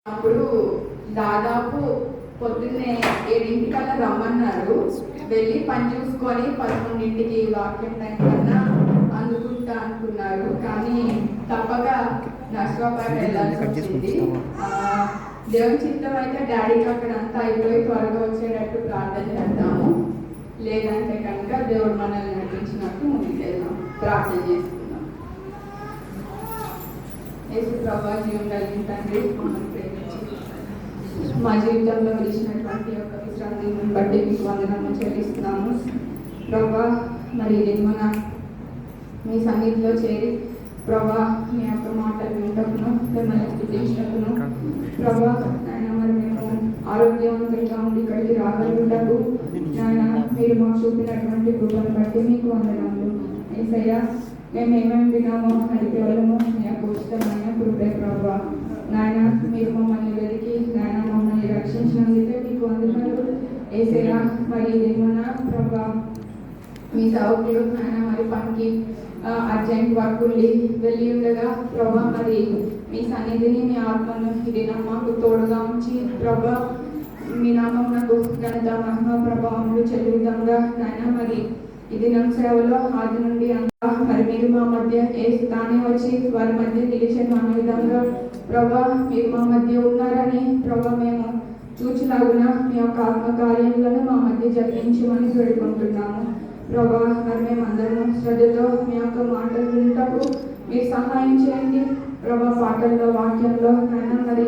అప్పుడు దాదాపు పొద్దున్నే 7 రమ్మన్నారు. వెళ్ళి పని చూసుకొని 11 వాక్యం టైం కన్నా అందుకుంటా అనుకున్నారు. కానీ తప్పక నర్సరావుపేట వెళ్ళాల్సి వచ్చింది. దేవుని చిత్తం అయితే డాడీకి అక్కడ అంతా అయిపోయి త్వరగా వచ్చేటట్టు ప్రార్థన చేద్దాము. లేదంటే కనుక దేవుడు మనల్ని నడిపించినట్టు ముందుకు వెళ్దాం. ప్రార్థన చేసుకుందాం. యేసు ప్రభువా, జీవం కలిగిన తండ్రి, మమ్మల్ని ప్రేమించి మా జీవితంలో ఇచ్చినటువంటి యొక్క విశ్రాంతిని బట్టి మీకు వందనము చెల్లిస్తున్నాము. ప్రభువా, మరి మన మీ సన్నిధిలో చేరి ప్రభువా మీ యొక్క మాటలు వింటకును, మిమ్మల్ని స్తుతించటకును ప్రభువా నాయన మరి మేము ఆరోగ్యవంతంగా ఉండి ఇక్కడికి రాగలుగుటకు నాయన మీరు మాకు చూపినటువంటి కృపను బట్టి మీకు వందనములు. యేసయ్యా, మేము ఏమేమి విన్నామో అది కేవలము మీ యొక్క ఉచితమైన కృపే ప్రభువా. నాయన మీరు మమ్మల్ని వెతికి నాయన మమ్మల్ని రక్షించినందుకే మీకు వందనాలు. యేసయ్యా, మరి మన ప్రభువా మీ సౌకులు నాయన మరి పనికి అర్జెంట్ వర్క్ ఉండి వెళ్ళి ఉండగా ప్రభా మరి మీ సన్నిధిని మీ ఆత్మను ఇది మాకు తోడుగా ఉంచి ప్రభా మీ నామం నాకు ఘనత మహిమ ప్రభావములు చెల్లి విధంగా నాయన మరి ఇది నా సేవలో ఆది నుండి అంతా మరి మీరు మా మధ్య తానే వచ్చి వారి మధ్య నిలిచాను అనే విధంగా ప్రభా మీరు మా మధ్య ఉన్నారని ప్రభా మేము చూచిలాగున మీ యొక్క ఆత్మకార్యములను మా మధ్య జరిగించమని వేడుకుంటున్నాము. ప్రభా మరి మేమందరము శ్రద్ధతో మీ యొక్క మాటలు వింటకు మీరు సహాయం చేయండి. ప్రభా పాటల్లో వాక్యంలో నాయన మరి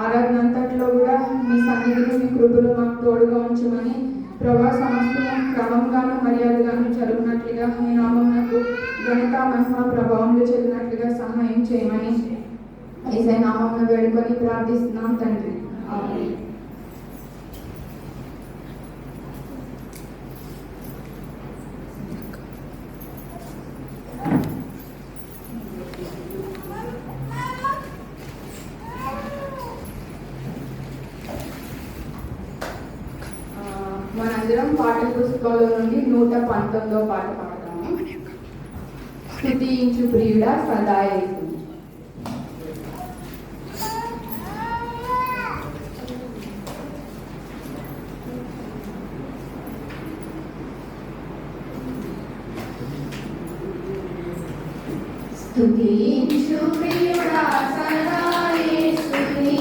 ఆరాధన అంతట్లో కూడా మీ సన్నిధిని మీ కృపలు మాకు తోడుగా ఉంచమని ప్రభా సమస్తము క్రమంగాను మర్యాదగాను జరుగునట్లుగా మీ నామం నాకు ఘనత మహిమ ప్రభావంలో చెందినట్లుగా సహాయం చేయమని యేసయ్య నామమున వేడుకొని ప్రార్థిస్తున్నాం తండ్రి. ఆమేన్. మనందరం పాటల పుస్తకంలో నుండి 119వ పాట పాడతాము. స్తుతించు ప్రియుడా సదా యేసు. స్తుతించు ప్రియుడా సదా యేసుని.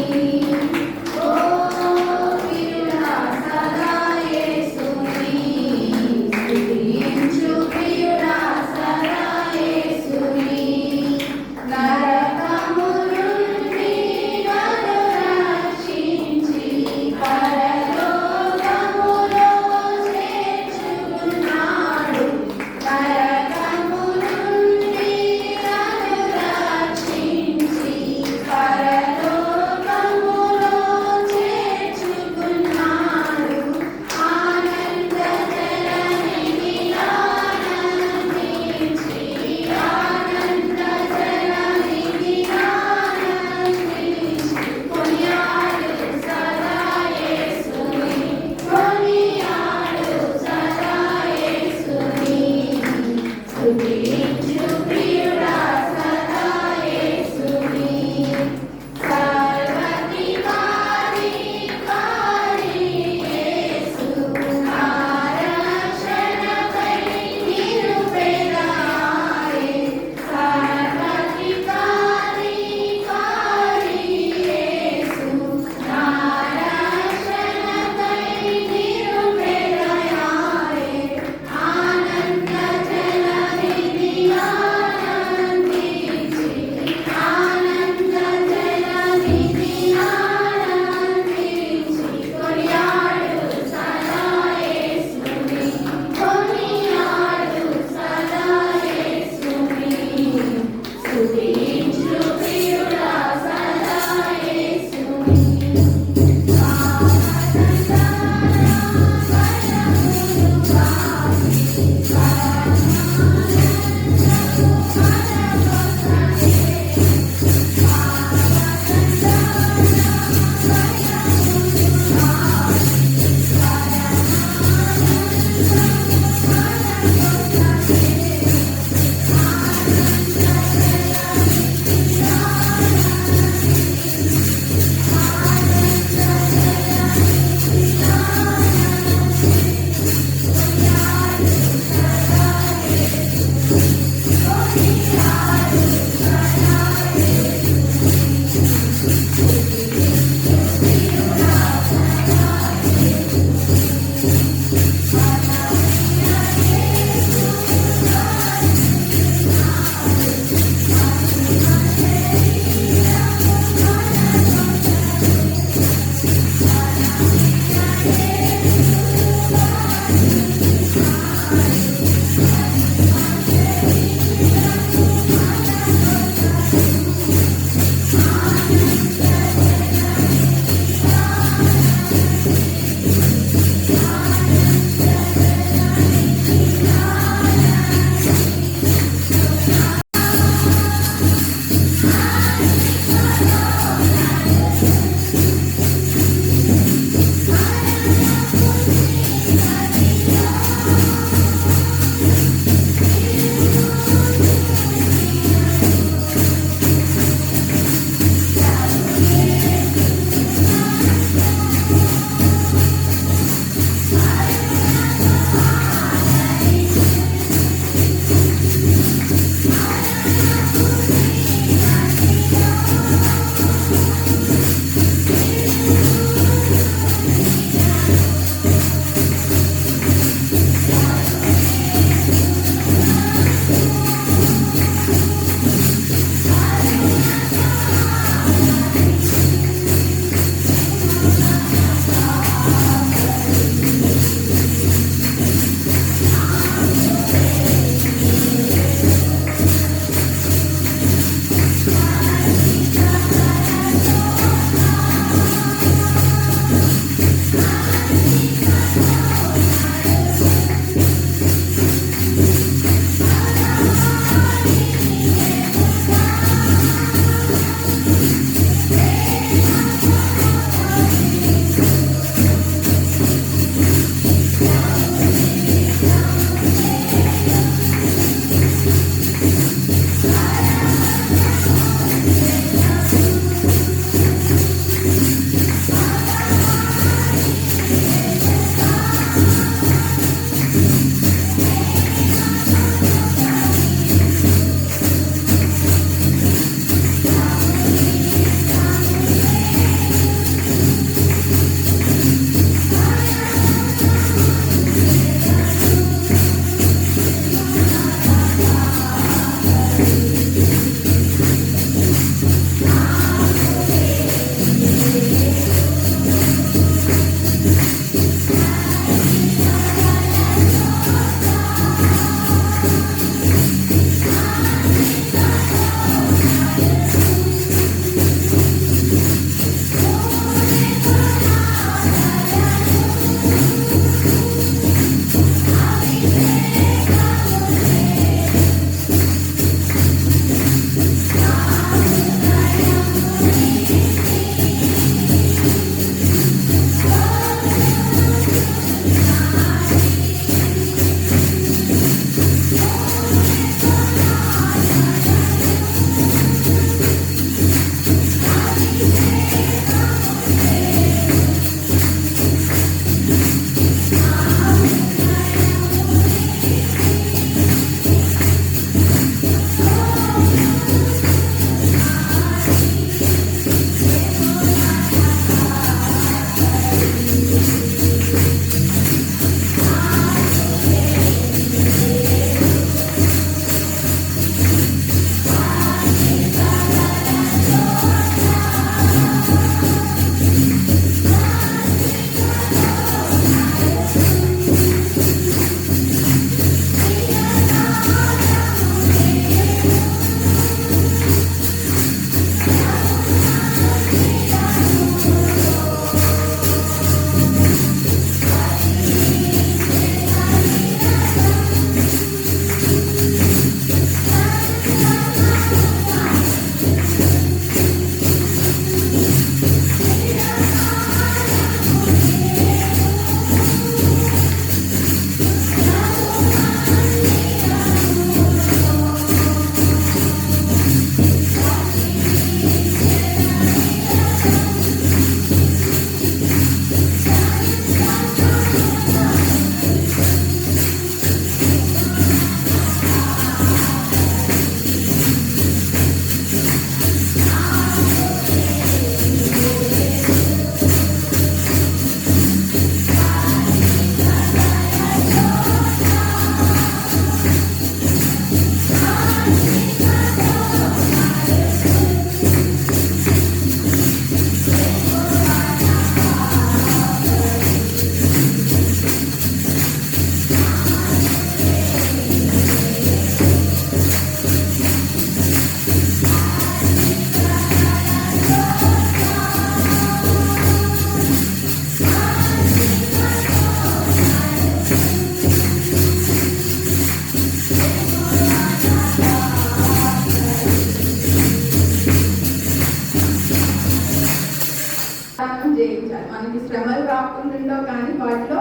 జయించాలి. మనకి శ్రమలు రాకుండా కానీ వాటిలో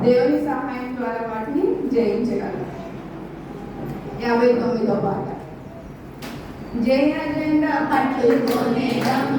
దేవుని సహాయం ద్వారా వాటిని జయించగలం. 59వ పాట. జయ జెండా పట్టుకోనేడం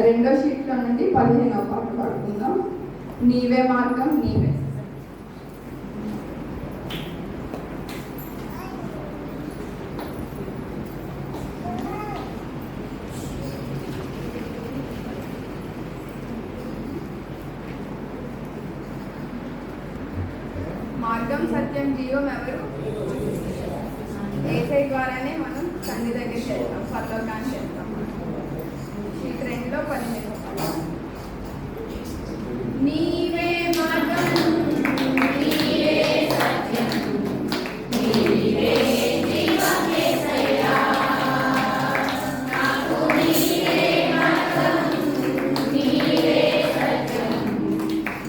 రెండో షీట్లో నుండి 15వ పాట పాడుకుందాం. నీవే మార్గం నీవే. మార్గం సత్యం జీవం ఎవరు? ఏసై ద్వారానే మనం తండ్రి దగ్గరికి వెళ్తాం, పరలోకానికి వెళ్తాం. షీట్ 2లో 15. నీవే మార్గం నీవే సత్యం నీవే జీవం యేసయ్యా, నాకు నీవే మార్గం నీవే సత్యం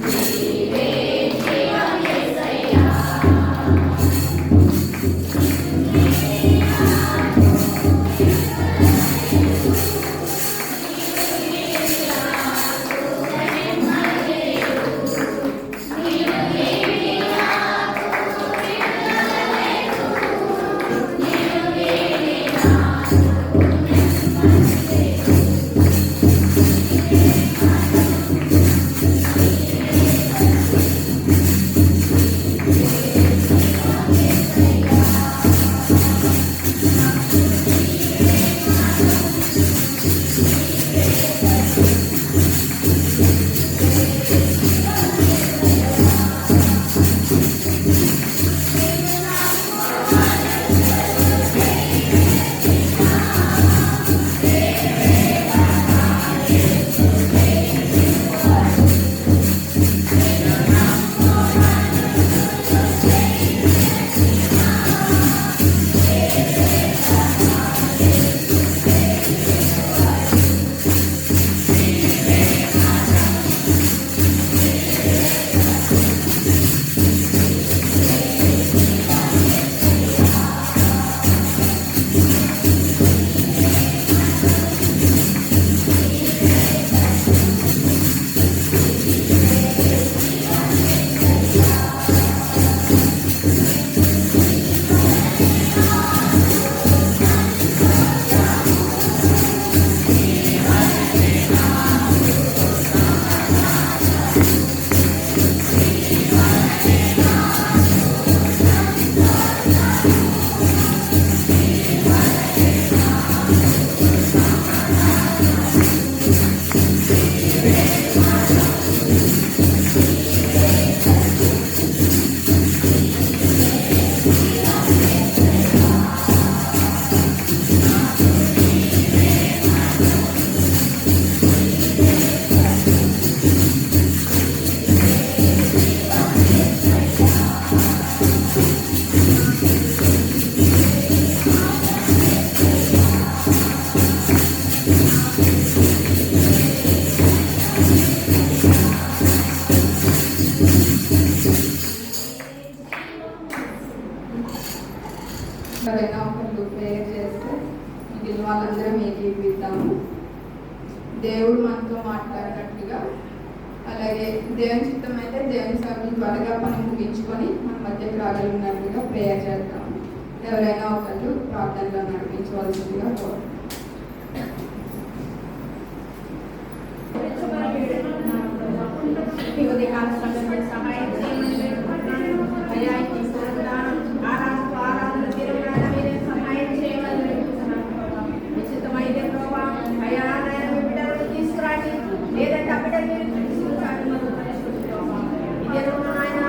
నీవే జీవం యేసయ్యా. ఎవరైనా ఒకళ్ళు ప్రేయర్ చేస్తే మిగిలిన వాళ్ళందరం ఏకీపిద్దాము. దేవుడు మనతో మాట్లాడినట్టుగా, అలాగే దేవుని చిత్తం అయితే దేవుని సభ్యులు త్వరగా పని ముగించుకొని మన మధ్యకు రాగలిగినట్టుగా ప్రేయర్ చేద్దాము. ఎవరైనా ఒకళ్ళు ప్రార్థనలో నడిపించవలసిందిగా కోరుతున్నాను. సహాయం చేయమని వేడుకుంటున్నాను. అయ్యా ఆరాధన తీరుగా మీరే సహాయం చేయమని వేడుకుంటున్నాను. ఉచితమైతే ప్రభావ అయ్యా మీ బిడ్డలను తీసుకురాండి, లేదంటే ఆ బిడ్డలు మీరు తీసుకురాండి. ఇదే రోజు ఆయన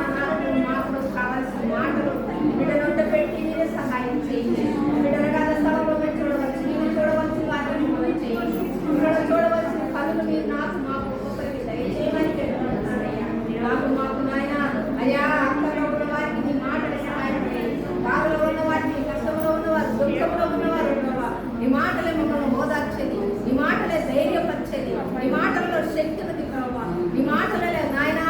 మాకు కావాల్సిన మాటలు బిడ్డలు పెట్టి మీరే సహాయం చేయండి. బిడ్డల కాల స్థలంలో మీరు చూడవచ్చు, మీరు చూడవచ్చు, వాటిని మనం చేయండి. బిడ్డలు చూడవలసిన కళలు మీరు నాకు మాకు ఒక్కొక్కరికి దయచేయమని పెట్టుకుంటున్నారయ్యా. మాకు నాయన అయ్యా అక్కలో ఉన్న వారికి మీ మాటలు సహాయం చేయండి. బాధలో ఉన్న వారికి, కష్టంలో ఉన్నవారు, దుఃఖంలో ఉన్నవారు మీ మాటలే మమ్మల్ని ఓదార్చేది, మీ మాటలే ధైర్యపరిచేది, మీ మాటల్లో శక్తిని ప్రభావ, మీ మాటలే నాయన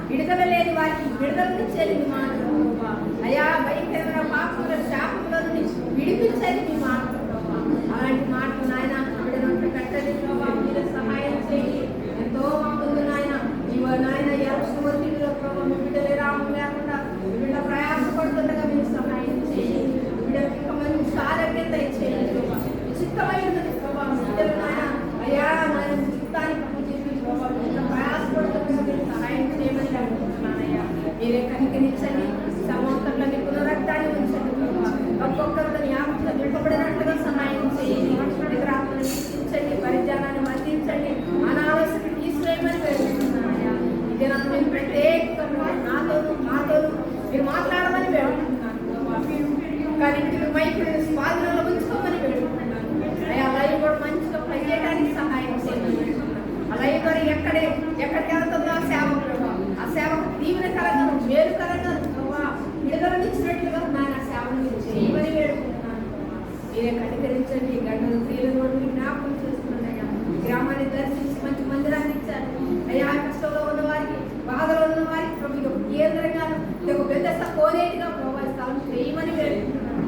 విడుదల లేని వారికి విడుదలనిచ్చేది మీ మాటలు ప్రభావ. అయ్యా భయంకరమైన పాపముల శాపముల నుండి విడిపించేది మీ మాటలు ప్రభావ. అలాంటి మాటలు నాయన విడనొట్టు కట్టది ప్రభావ, మీరు సహాయం చేయండి. ఎంతో మంది నాయన నాయన ఒత్తిడిలో ప్రభావ మీ బిడ్డలే రాము లేకుండా మీ బిడ్డ ప్రయాసపడుతుండగా మీరు సహాయం చేయండి. బిడ్డలకు ఇంకా మంచి ఆరోగ్యం దయచేయండి. చిత్తమైనది ప్రభావ బిడ్డలు నాయన అయ్యా నాయన చిత్తానికి అప్పచెప్పి ప్రభావ బిడ్డ ప్రయాసపడుతుండగా మీరు సహాయం చేయమని అనుకుంటున్నానయ్యా. మీరే కనికరించండి, సమోత్తర్లని పునరక్తాన్ని ఉంచండి ప్రభావ. ఒక్కొక్కరితో జ్ఞాపకం నింపబడినట్లుగా సహాయం చేయండి. నిద్రాత్మను వీక్షించండి, పరిజ్ఞానాన్ని మళ్లించండి, అనావశ్యక తీసివేయమని వేడుకుంటున్నానయ్యా. ఇదే నేను ప్రత్యేకంగా నాతోనూ మాతోనూ మీరు మాట్లాడమని వేడుకుంటున్నాను ప్రభావ. కానీ మీరు మైకుని స్వాధీనంలో ఉంచుకోమని వేడుకుంటున్నాను అయ్యా. అలాగే కూడా మంచిగా పనిచేయడానికి సహాయం చేయమని వేడుకుంటున్నాను. అలాగే కూడా ఎక్కడికి వెళ్తుందో ఆ సేవ ప్రభావ, ఆ సేవకు దీవెనకరంగా మేలుకరంగా ప్రభావ విడుదలనిచ్చినట్లుగా నాయన ఆ సేవను మీరు చేయమని వేడుకుంటున్నాను ప్రభావ. మీరే కనికరించండి. గంటల క్రియలను మీరు జ్ఞాపకం చేసుకున్నారయ్యా. గ్రామాన్ని దర్శించి మంచి మందిరాన్ని ఇచ్చారు అయ్యా. కష్టంలో ఉన్న వారికి, బాధలో ఉన్న వారికి ప్రభు ఇది ఒక కేంద్రంగా, ఇది ఒక పెద్ద కోనేటిగా ప్రభావ స్థలం చేయమని వేడుకుంటున్నాను.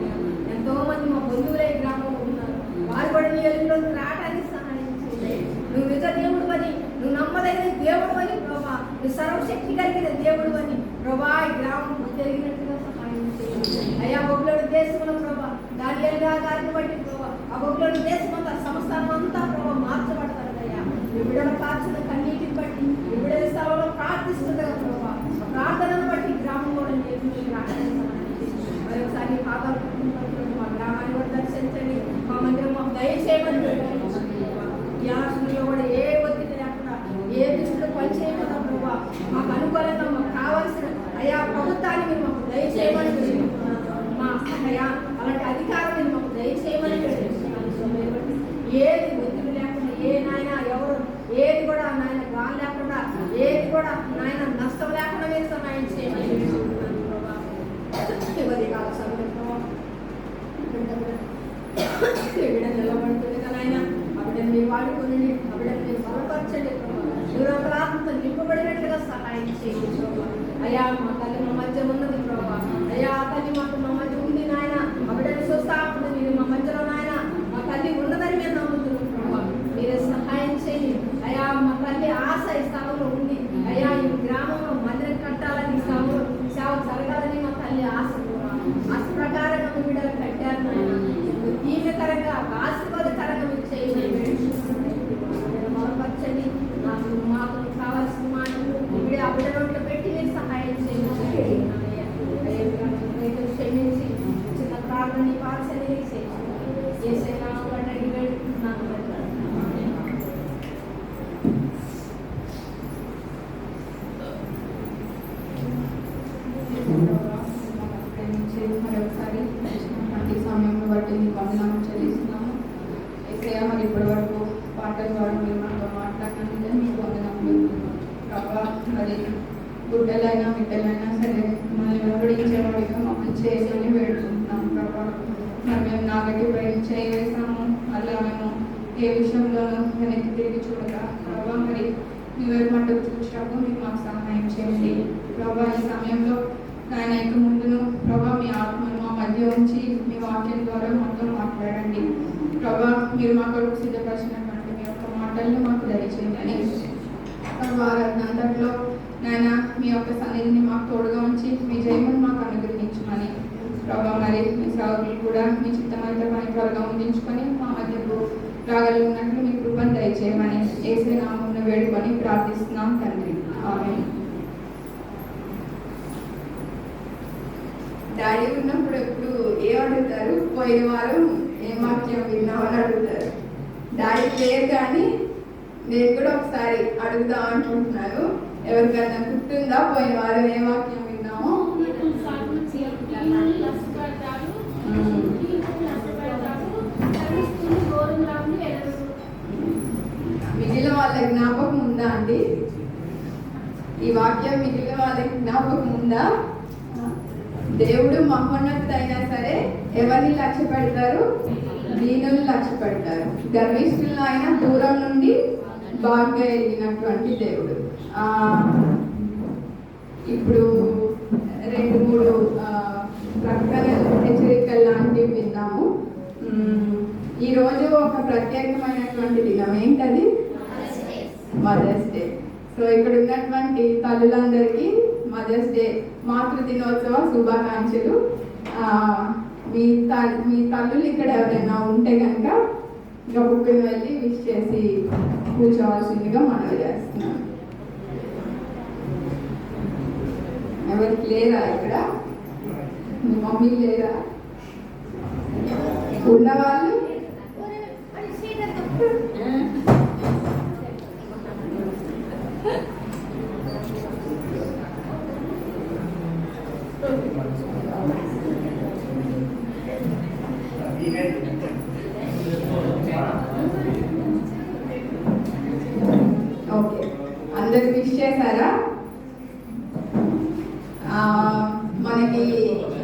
ఎంతో మంది మా బంధువులే గ్రామంలో ఉన్నారు, వారు కూడా నీ ఎలుగులోకి రావడానికి సహాయం చేయండి. నువ్వు నిజ దేవుడు అని, నువ్వు నమ్మదగిన దేవుడు అని ప్రభా, నువ్వు సర్వశక్తి కలిగిన దేవుడు అని ప్రభా ఈ గ్రామం జరిగినట్టుగా సహాయం చేయండి అయ్యా. బొగ్గులోని దేశంలో ప్రభా దానిగా గారిని బట్టి ప్రభా ఆ బొగ్గులోని దేశం అంతా సంస్థానం అంతా ప్రభావ మార్చబడతారు అయ్యా. మీ బిడ్డల కాల్చిన కన్నీటిని బట్టి మీ బిడ్డల స్థలంలో ప్రార్థిస్తుండగా ప్రభా ప్రార్థనను బట్టి గ్రామం కూడా మరొకసారి పాదాలు మా గ్రామాన్ని కూడా దర్శించండి, మా మందిరం మాకు దయచేయమని యాసనలో కూడా ఏ ఒత్తిడి లేకుండా, ఏ దృష్టిలో పనిచేయకుండా ప్రభావ మాకు అనుకూలంగా మాకు కావాల్సిన అయ్యా ప్రభుత్వాన్ని మీరు మాకు దయచేయమని మా అయ్యా అలాంటి అధికారం మీరు మాకు దయచేయమని ఏది ఒత్తిడి లేకుండా, ఏ నాయన ఎవరు ఏది కూడా నాయన గాలి లేకుండా, ఏది కూడా నాయన నష్టం లేకుండా మీరు సహాయం చేయమని ప్రభావ. ఇవన్నీ కాదు సమయంలో నిలబడుతుంది కదా ఆయన. అవిడని మీరు వాడుకోనండి, అవిడని మీరు బలపరచండి ప్రభావ. దూరాత్మతో నింపబడినట్లుగా సహాయం చేయండి ప్రభావ. అయ్యా మా తల్లి మా మధ్య ఉన్నది ప్రభావ. అయ్యా ఆ తల్లి మాకు మా మధ్య ఉంది నాయన. అవిడని చూస్తా ఉంటుంది మీరు మా మధ్యలో నాయన. మా తల్లి ఉన్నదని మేము నమ్ముతున్నాం ప్రభావ. మీరే సహాయం చేయండి అయ్యా. మా తల్లి ఆశ ఈ స్థలంలో ఉంది అయ్యా. ఈ గ్రామంలో మందిరం కట్టాలని, ఈ స్థలంలో సేవ జరగాలని మా తల్లి ఆశ ఆశ ప్రకారంగా మీ బిడ్డలు కట్టారు నాయన. దీవెకరంగా ఆశీర్వాదకరంగా మీరు చేయండి, బలపరచండి. మాకు కావాల్సిన మాటలు ఇప్పుడు ఆ బిడ్డ నోట్లో పెట్టి మీరు సహాయం చేయండి. క్షమించి చిన్న ప్రార్థన పాల్సని అడిగి వేడుకుంటున్నాను. మరొకసారి ప్రతి సమయంలో బట్టి మీకు వందనాలు చెల్లిస్తున్నాము. అయితే మరి ఇప్పటి వరకు పాటల ద్వారా మీరు మనతో మాట్లాడినందుకే మీకు వందనాలు ప్రభా. మరి గుడ్డలైనా బిడ్డలైనా సరే మనల్ని వెంబడించేవాడిగా మమ్మల్ని చేయమని వేడుకుంటున్నాం ప్రభా. మరి మేము నాగటి పైన చేయవేసాము, అలా మేము ఏ విషయంలోనూ వెనక్కి తిరిగి చూడగా ప్రభా మరి నువ్వే మట్టుకు చూసినప్పుడు మీకు మాకు సహాయం చేయండి ప్రభా. ఈ సమయంలో నాయన ముందును ప్రభా మీ ఆత్మను ప్రభావాన్ని కూడా మీ చిత్తమైతే పని త్వరగా ఉండించుకొని మా మధ్యకు రాగలిగినట్లు మీ కృపను దయచేయమని యేసు నామమున వేడుకొని ప్రార్థిస్తున్నాం తండ్రి. ఆమేన్. డాడీ ఉన్నప్పుడు ఎప్పుడు ఏమడుగుతారు? పోయిన వారం ఏం వాక్యం విన్నామని అడుగుతారు. డాడీ లేరు కానీ నేను కూడా ఒకసారి అడుగుదాం అనుకుంటున్నాను. ఎవరికైనా గుర్తుందా పోయిన వారం ఏ వాక్యం విన్నామో? మిగిలిన వాళ్ళ జ్ఞాపకం ఉందా అండి? ఈ వాక్యం మిగిలిన వాళ్ళకి జ్ఞాపకం ఉందా? దేవుడు మహోన్నతుడైనా సరే ఎవరిని లక్ష్య పెడతారు? దీనులను లక్ష్య పెడతారు. గర్విష్ఠులను ఆయన దూరం నుండి బాగా ఎరిగినటువంటి దేవుడు. ఇప్పుడు 2-3 ప్రకటనలు హెచ్చరికలు లాంటివి విన్నాము. ఈరోజు ఒక ప్రత్యేకమైనటువంటి దినం. ఏంటది? Mothers day. సో ఇక్కడ ఉన్నటువంటి తల్లులందరికీ మదర్స్ డే మాతృ దినోత్సవ శుభాకాంక్షలు. మీ తల్లులు ఇక్కడ ఎవరైనా ఉంటే కనుక గబుక్కుని వెళ్ళి విష్ చేసి కూర్చోవాల్సిందిగా మనవి చేస్తున్నాను. ఎవరికి లేదా ఇక్కడ? మీ మమ్మీ లేదా? ఉన్నవాళ్ళు ఓకే, అందరు విష్ చేశారా? మనకి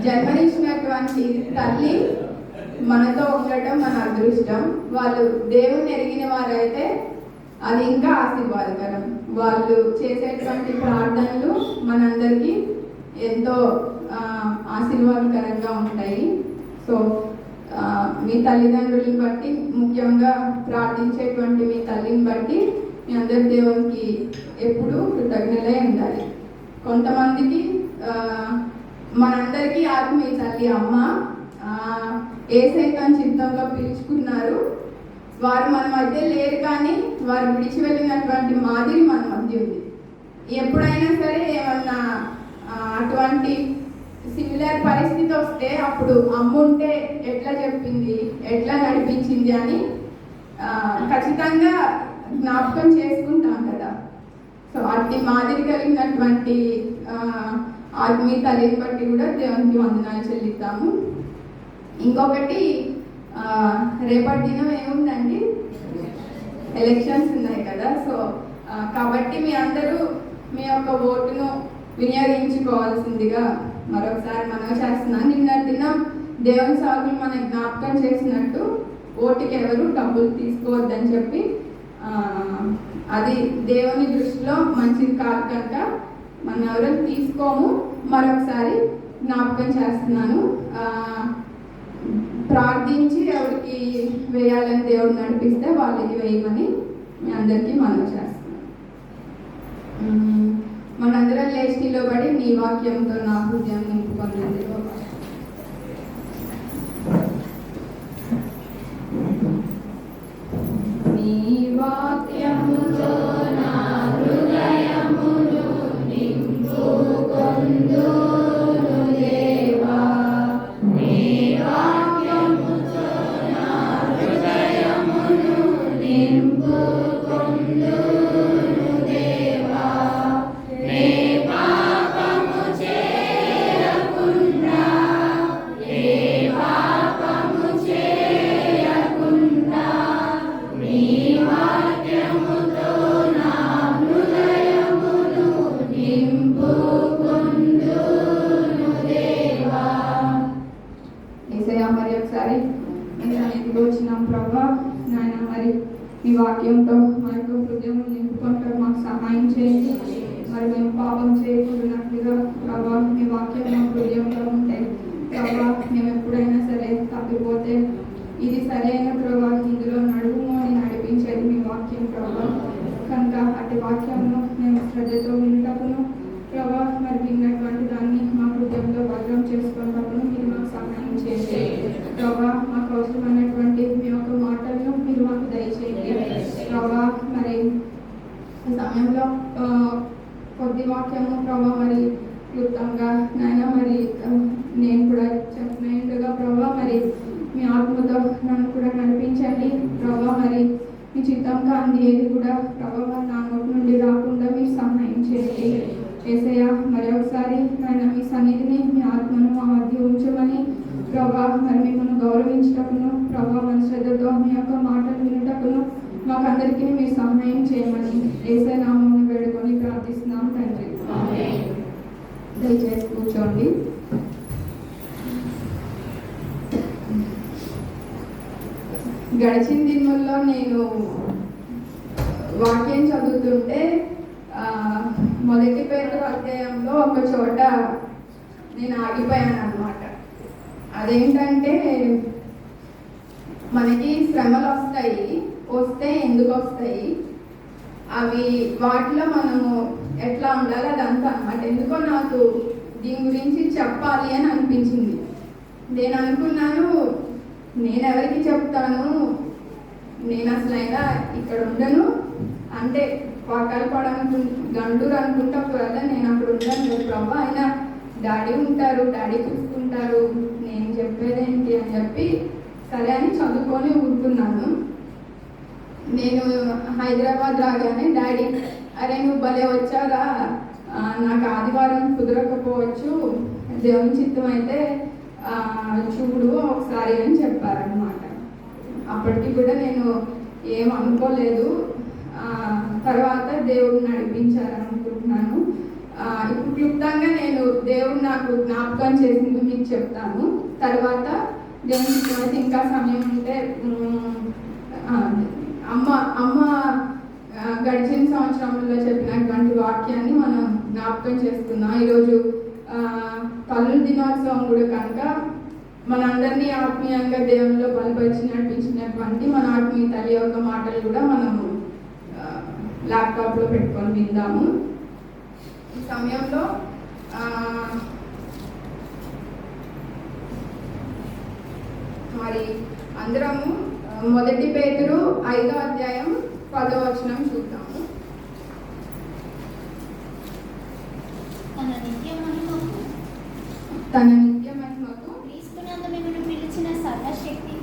జన్మనిచ్చినటువంటి తల్లి మనతో ఉండటం మన అదృష్టం. వాళ్ళు దేవుని ఎరిగిన వారైతే అది ఇంకా ఆశీర్వాదకరం. వాళ్ళు చేసేటువంటి ప్రార్థనలు మనందరికీ ఎంతో ఆశీర్వాదకరంగా ఉంటాయి. సో మీ తల్లిదండ్రులను బట్టి, ముఖ్యంగా ప్రార్థించేటువంటి మీ తల్లిని బట్టి మీ అందరి దేవునికి ఎప్పుడూ కృతజ్ఞతలే ఉండాలి. కొంతమందికి మనందరికీ ఆత్మీయ తల్లి అమ్మ ఏసైతం చిత్తంలో పిలుచుకున్నారు. వారు మన మధ్య లేరు కానీ వారు విడిచి వెళ్ళినటువంటి మాదిరి మన మధ్య ఉంది. ఎప్పుడైనా సరే ఏమన్నా అటువంటి సిమిలర్ పరిస్థితి వస్తే అప్పుడు అమ్మ ఉంటే ఎట్లా చెప్పింది, ఎట్లా నడిపించింది అని ఖచ్చితంగా జ్ఞాపకం చేసుకుంటాం కదా. సో అట్టి మాదిరి కలిగినటువంటి ఆత్మీయ తల్లిని బట్టి కూడా దేవునికి వందనాలు చెల్లిస్తాము. ఇంకొకటి, రేపటి దినం ఏముందండి? ఎలక్షన్స్ ఉన్నాయి కదా. సో కాబట్టి మీ అందరూ మీ యొక్క ఓటును వినియోగించుకోవాల్సిందిగా మరొకసారి మనవి చేస్తున్నాను. నిన్న దినం దేవుని సాగులు మన జ్ఞాపకం చేసినట్టు ఓటుకి ఎవరు డబ్బులు తీసుకోవద్దని చెప్పి, అది దేవుని దృష్టిలో మంచిది కాదు కనుక మనం ఎవరు తీసుకోము. మరొకసారి జ్ఞాపకం చేస్తున్నాను. ప్రార్థించి ఎవరికి వేయాలని దేవుడు నడిపిస్తే వాళ్ళకి వేయమని మీ అందరికీ మనవి చేస్తున్నాను. మనందరం లేచి నిలబడి నీ వాక్యంతో నా హృదయం నింపుకున్నది. నీ వాక్యముతో నా హృదయమును నింపుకొందును దేవా. నీ వాక్యముతో నా హృదయమును నింపుకొందును దేవా. నీ పాపము చేయకుండా, నీ పాపము చేయకుండా, నీ వాక్యముతో నా హృదయమును నింపుకొందును దేవా. యేసయ్యా, మరి ఒకసారి నేను వచ్చినాం ప్రభా నాయన, మరి ఈ వాక్యంతో మా యొక్క హృదయం నింపుకుంటూ మాకు సహాయం చేయండి. మరి మేము పాపం చేయకూడనట్లుగా ప్రభా మీ వాక్యం మా హృదయంలో ఉంటాయి ప్రభా. మేము ఎప్పుడైనా సరే తప్పిపోతే ఇది సరైన ప్రభా, ఇందులో నడుము అని నడిపించేది మీ వాక్యం ప్రభా. కనుక అటు వాక్యంలో మేము శ్రద్ధతో వింటకును ప్రభా, మరి విన్నటువంటి దాన్ని మా హృదయంలో భద్రం చేసుకున్నప్పుడు మీరు మాకు సహాయం చేయండి. కూడా చెప్పినట్టుగా ప్రభా మరి మీ ఆత్మతో నన్ను కూడా నడిపించండి ప్రభా. మరి మీ చిత్తం కాంతి ఏది కూడా ప్రభావ నా నోటి నుండి రాకుండా మీరు సహాయం చేయండి యేసయ్య. మరి ఒకసారి నాయన మీ సన్నిధిని మీ ఆత్మను మా మధ్య ఉంచమని ప్రభా మరి మిమ్మల్ని గౌరవించటకును ప్రభా మన శ్రద్ధతో మీ యొక్క మాటలు వినటకును మాకందరికీ మీరు సహాయం చేయమని యేసయ్య నామమున వేడుకొని ప్రార్థిస్తున్నాం తండ్రి. దయచేసి కూర్చోండి. గడిచిన దినముల్లో నేను వాక్యం చదువుతుంటే మొదటి పేరు అధ్యాయంలో ఒక చోట నేను ఆగిపోయాను అన్నమాట. అదేంటంటే మనకి శ్రమలు వస్తే ఎందుకు వస్తాయి, అవి వాటిలో మనము ఎట్లా ఉండాలి అదంతా అన్నమాట. ఎందుకో నాకు దీని గురించి చెప్పాలి అని అనిపించింది. నేను అనుకున్నాను నేను ఎవరికి చెప్తాను, నేను అసలైనా ఇక్కడ ఉండను అంటే వాకాలపాడు గండూరు అనుకుంటా ఒకవేళ నేను అక్కడ ఉండను ప్రభా, అయినా డాడీ ఉంటారు, డాడీ చూసుకుంటారు, నేను చెప్పేదేంటి అని చెప్పి సరే అని చదువుకొని ఊరుకున్నాను. నేను హైదరాబాద్ రాగానే డాడీ అరే నువ్వు భలే వచ్చారా, నాకు ఆదివారం కుదరకపోవచ్చు, దేవుని చిత్తం అయితే చూడు ఒకసారి అని చెప్పారనమాట. అప్పటికి కూడా నేను ఏం అనుకోలేదు. తర్వాత దేవుడు నడిపించారనుకుంటున్నాను. ఇప్పుడు క్లుప్తంగా నేను దేవుడు నాకు జ్ఞాపకం చేసింది మీకు చెప్తాను. తర్వాత దేవుని చిత్తం అయితే ఇంకా సమయం ఉంటే అమ్మ గడిచిన సంవత్సరంలో చెప్పినటువంటి వాక్యాన్ని మనం జ్ఞాపకం చేసుకుందాం. ఈరోజు తల్లుల దినోత్సవం కూడా కనుక మనందరినీ ఆత్మీయంగా దేవునిలో బలపరిచి నడిపించినటువంటి మన ఆత్మీయ తల్లి యొక్క మాటలు కూడా మనము ల్యాప్టాప్లో పెట్టుకొని విందాము. ఈ సమయంలో మరి అందరము మొదటి పేతురు 5వ అధ్యాయం 10వ వచనం చూద్దాము. తన నిత్య మహిమకు క్రీస్తునందు మిమ్మల్ని పిలిచిన సర్వశక్తి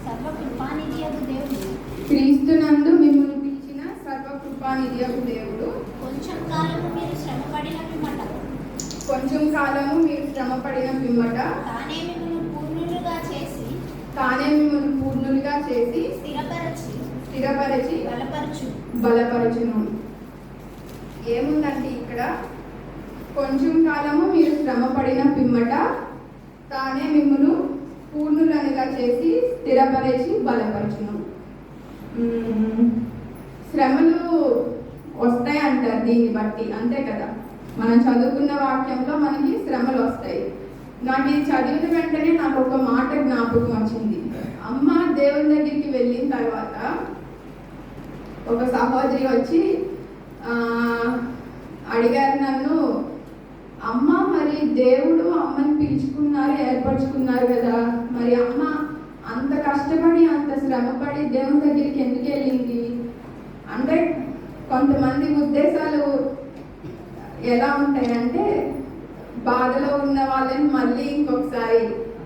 సర్వకృపానిధియగు దేవుడు క్రీస్తునందు మిమ్మల్ని పిలిచిన సర్వకృపానిధియగు దేవుడు కొంచెం కాలము మీరు శ్రమపడిన పిమ్మట తానే మిమ్మల్ని పూర్ణులుగా చేసి స్థిరపరచి బలపరచును. ఏముందండి ఇక్కడ, కొంచెం కాలము మీరు శ్రమపడిన పిమ్మట తానే మిమ్మల్ని పూర్ణులనుగా చేసి స్థిరపరిచి బలపరచును. శ్రమలు వస్తాయి అంటారు దీన్ని బట్టి, అంతే కదా. మనం చదువుకున్న వాక్యంలో మనకి శ్రమలు వస్తాయి. నాకు ఇది చదివిన వెంటనే నాకు ఒక మాట జ్ఞాపకం వచ్చింది. అమ్మ దేవుని దగ్గరికి వెళ్ళిన తర్వాత ఒక సహోదరి వచ్చి అడిగారు నన్ను, అమ్మ మరి దేవుడు అమ్మని పిలుచుకున్నారు, ఏర్పరచుకున్నారు కదా, మరి అమ్మ అంత కష్టపడి అంత శ్రమపడి దేవుని దగ్గరికి ఎందుకు వెళ్ళింది అంటే, కొంతమంది ఉద్దేశాలు ఎలా ఉంటాయంటే, బాధలో ఉన్న వాళ్ళని మళ్ళీ ఇంకొకసారి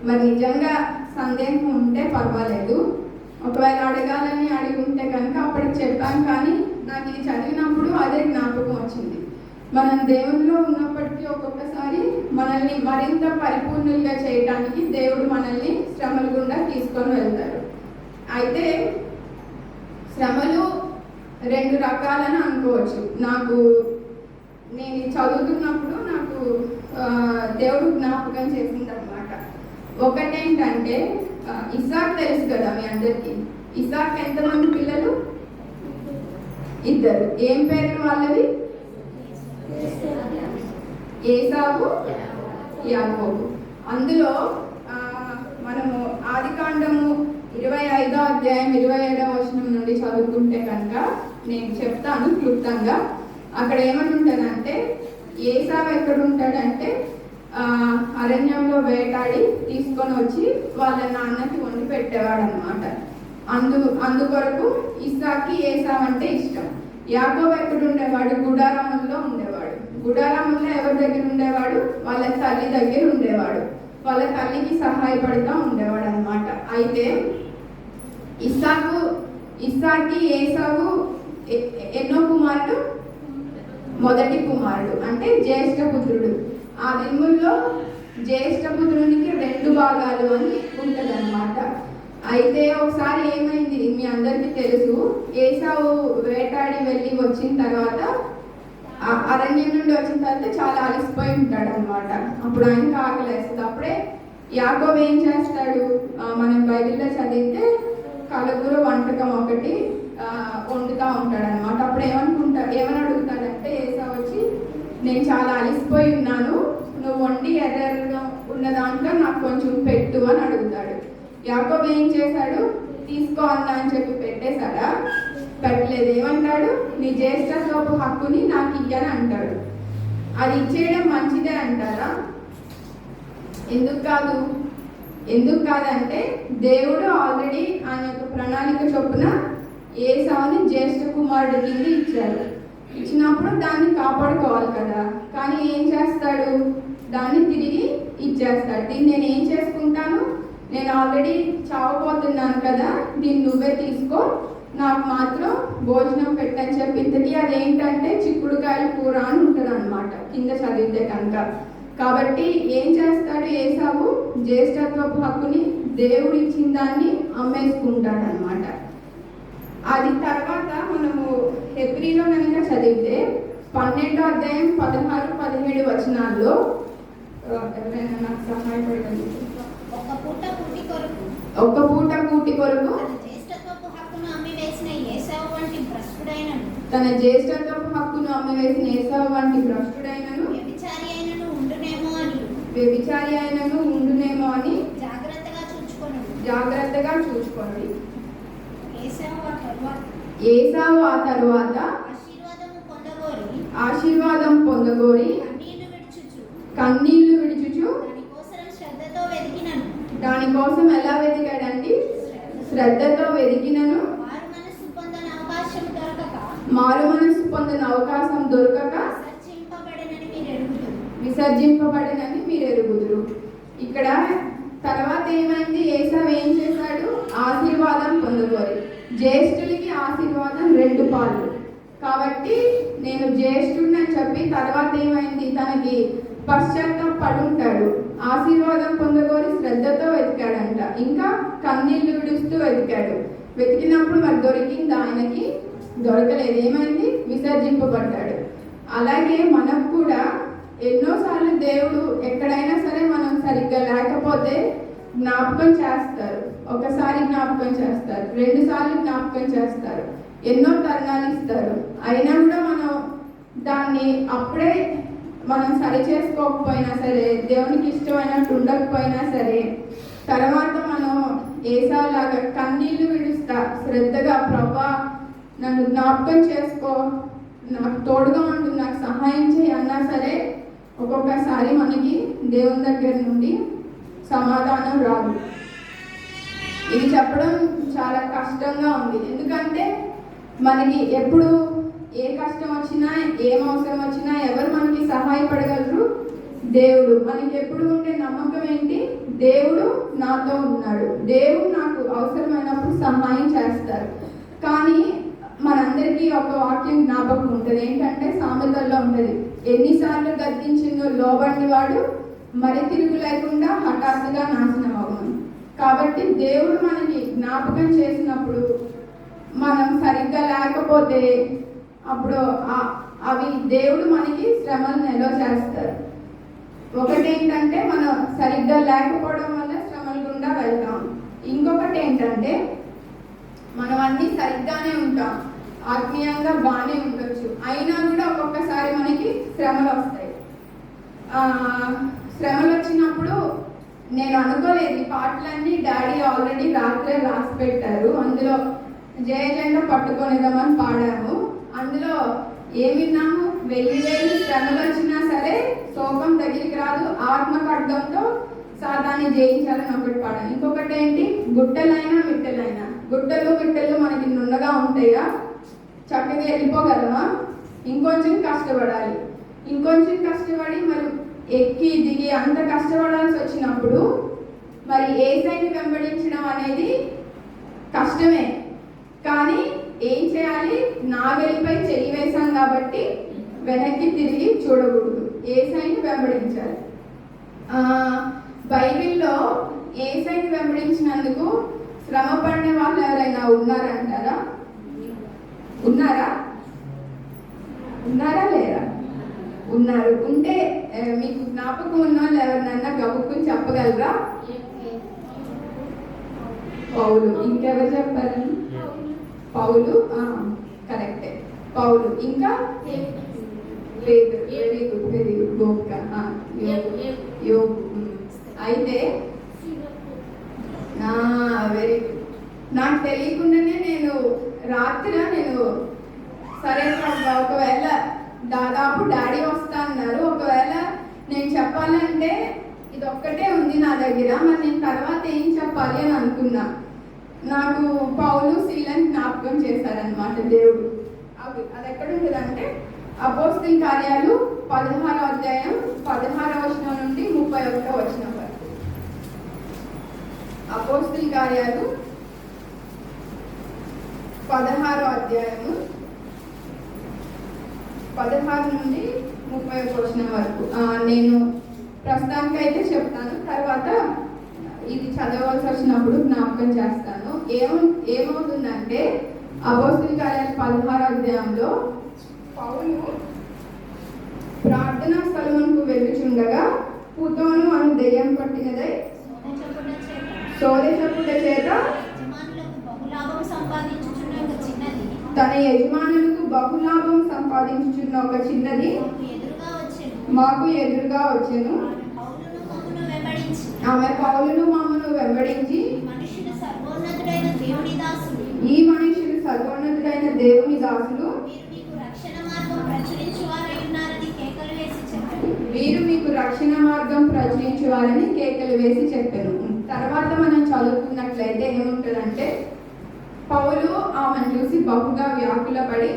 మరి నిజంగా సందేహం ఉంటే పర్వాలేదు, ఒకవేళ అడగాలని అడిగి ఉంటే కనుక అప్పటికి చెప్పాను. కానీ నాకు ఇది చదివినప్పుడు అదే జ్ఞాపకం వచ్చింది. మనం దేవునిలో ఉన్నప్పటికీ ఒక్కొక్కసారి మనల్ని మరింత పరిపూర్ణులుగా చేయడానికి దేవుడు మనల్ని శ్రమల గుండా తీసుకొని వెళ్తారు. అయితే శ్రమలు 2 రకాలని అనుకోవచ్చు. నేను చదువుతున్నప్పుడు నాకు దేవుడు జ్ఞాపకం చేసింది అనమాట. ఒకటేంటంటే ఇసాక్ తెలుసు కదా మీ అందరికీ. ఇసాక్ ఎంతమంది పిల్లలు? 2. ఏం పేర్లు వాళ్ళవి? ఏసావు, యాకోబు. అందులో మనము ఆదికాండము 25వ అధ్యాయం 27వ వచనం నుండి చదువుకుంటే కనుక నేను చెప్తాను క్లుప్తంగా. అక్కడ ఏమని ఉంటుందంటే, ఏసావు ఎక్కడ ఉంటాడంటే అరణ్యంలో వేటాడి తీసుకొని వచ్చి వాళ్ళ నాన్నకి వండి పెట్టేవాడు అనమాట. అందుకొరకు ఇస్సాకి ఏసావు అంటే ఇష్టం. యాకోబు ఎక్కడ ఉండేవాడు? గుడారాముల్లో ఉండేవాడు. గుడారాముల్లో ఎవరి దగ్గర ఉండేవాడు? వాళ్ళ తల్లి దగ్గర ఉండేవాడు. వాళ్ళ తల్లికి సహాయపడుతూ ఉండేవాడు అనమాట. అయితే ఇస్సాకి ఏసావు ఎన్నో కుమారుడు? మొదటి కుమారుడు, అంటే జ్యేష్ఠ పుత్రుడు. ఆ దినముల్లో జ్యేష్ఠ పుత్రునికి 2 భాగాలు అని ఉంటుంది అనమాట. అయితే ఒకసారి ఏమైంది మీ అందరికీ తెలుసు, ఏసావు వేటాడి వెళ్ళి వచ్చిన తర్వాత అరణ్యం నుండి వచ్చిన తర్వాత చాలా అలసిపోయి ఉంటాడు అనమాట. అప్పుడు ఆయనకి ఆకలేస్తుంది. అప్పుడే యాకోబు ఏం చేస్తాడు, మనం బైబిల్లో చదివితే కలగూర వంటకం ఒకటి వండుతూ ఉంటాడు అనమాట. అప్పుడు ఏమని అడుగుతాడంటే ఏసావు వచ్చి, నేను చాలా అలసిపోయి ఉన్నాను, నువ్వు వండి ఎర్రగా ఉన్న దాంట్లో నాకు కొంచెం పెట్టు అని అడుగుతాడు. యాకోబు ఏం చేశాడు, తీసుకో అన్నా అని చెప్పి పెట్టేశాడా? పెట్టలేదు. ఏమంటాడు, నీ జ్యేష్ఠత్వపు హక్కుని నాకు ఇయ్యని అంటాడు. అది ఇచ్చేయడం మంచిదే అంటారా? ఎందుకు కాదంటే దేవుడు ఆల్రెడీ ఆయన యొక్క ప్రణాళిక చొప్పున ఏసావుని జ్యేష్ఠ కుమారుడి కింద ఇచ్చాడు. ఇచ్చినప్పుడు దాన్ని కాపాడుకోవాలి కదా. కానీ ఏం చేస్తాడు, దాన్ని తిరిగి ఇచ్చేస్తాడు. దీన్ని నేను ఏం చేసుకుంటాను, నేను ఆల్రెడీ చావబోతున్నాను కదా, దీన్ని నువ్వే తీసుకో, నాకు మాత్రం భోజనం పెట్టని చెప్పి ఇంతకీ అదేంటంటే చిక్కుడుకాయల కూర అని ఉంటుంది అనమాట కింద చదివితే కనుక. కాబట్టి ఏం చేస్తాడు ఏసావు, జ్యేష్ఠత్వపు హక్కుని దేవుడు ఇచ్చిన దాన్ని అమ్మేసుకుంటాడు అనమాట. అది తర్వాత మనము హెబ్రీలో కనుక చదివితే 12వ అధ్యాయం 16-17 వచనాల్లో ఎవరైనా నాకు సహాయపడగలరు. ఒక పూట కూటి కొరకు తన జ్యేష్ఠత్వపు హక్కును అమ్మివేసిన ఏసావు వంటి భ్రష్టుడైనను వ్యభిచారి అయినను ఉండునేమో అని జాగ్రత్తగా చూచుకోండి. ఏసావు ఆ తరువాత ఆశీర్వాదం పొందగోరి కన్నీళ్లు విడుచుచు దానికోసం ఎలా వెతికాడండి? శ్రద్ధతో వెతికినను మారు మనస్సు పొందిన అవకాశం దొరకక విసర్జింపబడినని మీరు ఎరుగుదురు. ఇక్కడ తర్వాత ఏమైంది, ఏసావు ఏం చేశాడు, ఆశీర్వాదం పొందగోరి. జ్యేష్ఠులకి ఆశీర్వాదం 2 పాలు కాబట్టి నేను జ్యేష్ఠుడిని అని చెప్పి తర్వాత ఏమైంది, తనకి పశ్చాత్తాపడుంటాడు. ఆశీర్వాదం పొందగోరి శ్రద్ధతో వెతికాడంట. ఇంకా కన్నీళ్లు విడుస్తూ వెతికాడు. వెతికినప్పుడు మరి దొరికింది, ఆయనకి దొరకలేదు. ఏమైంది, విసర్జింపబడ్డాడు. అలాగే మనకు కూడా ఎన్నోసార్లు దేవుడు ఎక్కడైనా సరే మనం సరిగ్గా లేకపోతే జ్ఞాపకం చేస్తారు. ఒకసారి జ్ఞాపకం చేస్తారు, 2 సార్లు జ్ఞాపకం చేస్తారు, ఎన్నో తరుణాలు ఇస్తారు. అయినా కూడా మనం దాన్ని అప్పుడే మనం సరి చేసుకోకపోయినా సరే, దేవునికి ఇష్టమైనట్టు ఉండకపోయినా సరే, తర్వాత మనం ఏసావులాగా కన్నీళ్లు విడుస్తా శ్రద్ధగా, ప్రభా నన్ను జ్ఞాపకం చేసుకో, నాకు తోడుగా ఉండు, నాకు సహాయం చేయి అన్నా సరే ఒక్కొక్కసారి మనకి దేవుని దగ్గర నుండి సమాధానం రాదు. ఇది చెప్పడం చాలా కష్టంగా ఉంది. ఎందుకంటే మనకి ఎప్పుడు ఏ కష్టం వచ్చినా, ఏం అవసరం వచ్చినా ఎవరు మనకి సహాయపడగలరు? దేవుడు. మనకి ఎప్పుడు ఉండే నమ్మకం ఏంటి, దేవుడు నాతో ఉన్నాడు, దేవుడు నాకు అవసరమైనప్పుడు సహాయం చేస్తారు. కానీ మనందరికీ ఒక వాక్యం జ్ఞాపకం ఉంటుంది, ఏంటంటే సామెతల్లో ఉంటుంది, ఎన్నిసార్లు గద్దించిందో లోబడిన వాడు మరి తిరుగు లేకుండా హఠాత్తుగా నాశనం అవ్వను. కాబట్టి దేవుడు మనకి జ్ఞాపకం చేసినప్పుడు మనం సరిగ్గా లేకపోతే అప్పుడు అవి దేవుడు మనకి శ్రమలను ఎలా చేస్తారు. ఒకటి ఏంటంటే మనం సరిగ్గా లేకపోవడం వల్ల శ్రమల గుండా వెళ్తాం. ఇంకొకటి ఏంటంటే మనం అన్నీ సరిగ్గానే ఉంటాం, ఆత్మీయంగా బాగానే ఉండొచ్చు, అయినా కూడా ఒక్కొక్కసారి మనకి శ్రమలు వస్తాయి. శ్రమలు వచ్చినప్పుడు నేను అనుకోలేదు, ఈ పాటలన్నీ డాడీ ఆల్రెడీ రాత్రే రాసి పెట్టారు. అందులో జయ జెండా పట్టుకొనిద్దామని పాడాము. అందులో ఏమి విన్నాము, 1000 శ్రమలు వచ్చినా సరే శోకం దగ్గరికి రాదు, ఆత్మ ఖడ్గంతో సాతాన్ని జయించాలని ఒకటి పాడాము. ఇంకొకటి ఏంటి, గుట్టలైనా మిట్టలైనా, గుట్టలు మిట్టలు మనకి నున్నగా ఉంటాయా, చక్కగా వెళ్ళిపోగలమా? ఇంకొంచెం కష్టపడాలి, ఇంకొంచెం కష్టపడి మరి ఎక్కి దిగి అంత కష్టపడాల్సి వచ్చినప్పుడు మరి యేసయ్యని వెంబడించడం అనేది కష్టమే. కానీ ఏం చేయాలి? నాగలిపై చెయ్యి వేశాం కాబట్టి వెనక్కి తిరిగి చూడకూడదు, యేసయ్యని వెంబడించాలి. బైబిల్లో యేసయ్యని వెంబడించినందుకు శ్రమ పడిన వాళ్ళు ఎవరైనా ఉన్నారంటారా? ఉన్నారా? ఉన్నారా లేరా? ఉన్నారు. ఉంటే మీకు జ్ఞాపకం ఉన్న వాళ్ళు ఎవరినన్నా గబుక్కుని చెప్పగలరా? పౌలు. ఇంకెవరు చెప్పారు? పౌలు, కరెక్టే, పౌలు. ఇంకా పేతురు. Very good, very good. గోపిక, యోగు. అయితే వెరీ గుడ్. నాకు తెలియకుండానే నేను రాత్రి సరే ఒకవేళ దాదాపు డాడీ వస్తా అన్నారు, ఒకవేళ నేను చెప్పాలంటే ఇది ఒక్కటే ఉంది నా దగ్గర, మరి నేను తర్వాత ఏం చెప్పాలి అని అనుకున్నా. నాకు పౌలు శీలను జ్ఞాపకం చేశారనమాట దేవుడు. అది ఎక్కడ ఉంటుందంటే అపోస్తలుల కార్యాలు 16వ అధ్యాయం 16వ వచనం నుండి 31వ వచనం వరకు. అపోస్తలుల కార్యాలు 16వ అధ్యాయము 16 నుండి 31వ వచనం వరకు. నేను ప్రస్తుతానికి అయితే చెప్తాను, తర్వాత ఇది చదవాల్సి వచ్చినప్పుడు జ్ఞాపకం చేస్తాను. ఏమవుతుందంటే అపోస్తలుల కార్యాలు 16వ అధ్యాయంలో పౌలు ప్రార్థనా స్థలమునకు వెళ్ళుచుండగా పుతోను అను దెయ్యం పట్టినదై సోదెచప్పుట చేత తన యజమానులకు బహులాభం సంపాదించుచున్న ఒక చిన్నది మాకు ఎదురుగా వచ్చెను. ఆమె పౌలును మమ్మను వెంబడించి ఈ మనుషులు సర్వోన్నతుడైన దేవుని దాసులు, వీరు మీకు రక్షణ మార్గం ప్రచురించువారని కేకలు వేసి చెప్పారు. తర్వాత మనం చదువుకున్నట్లయితే ఏముంటుందంటే పౌలు ఆమెను చూసి బహుగా వ్యాకులపడి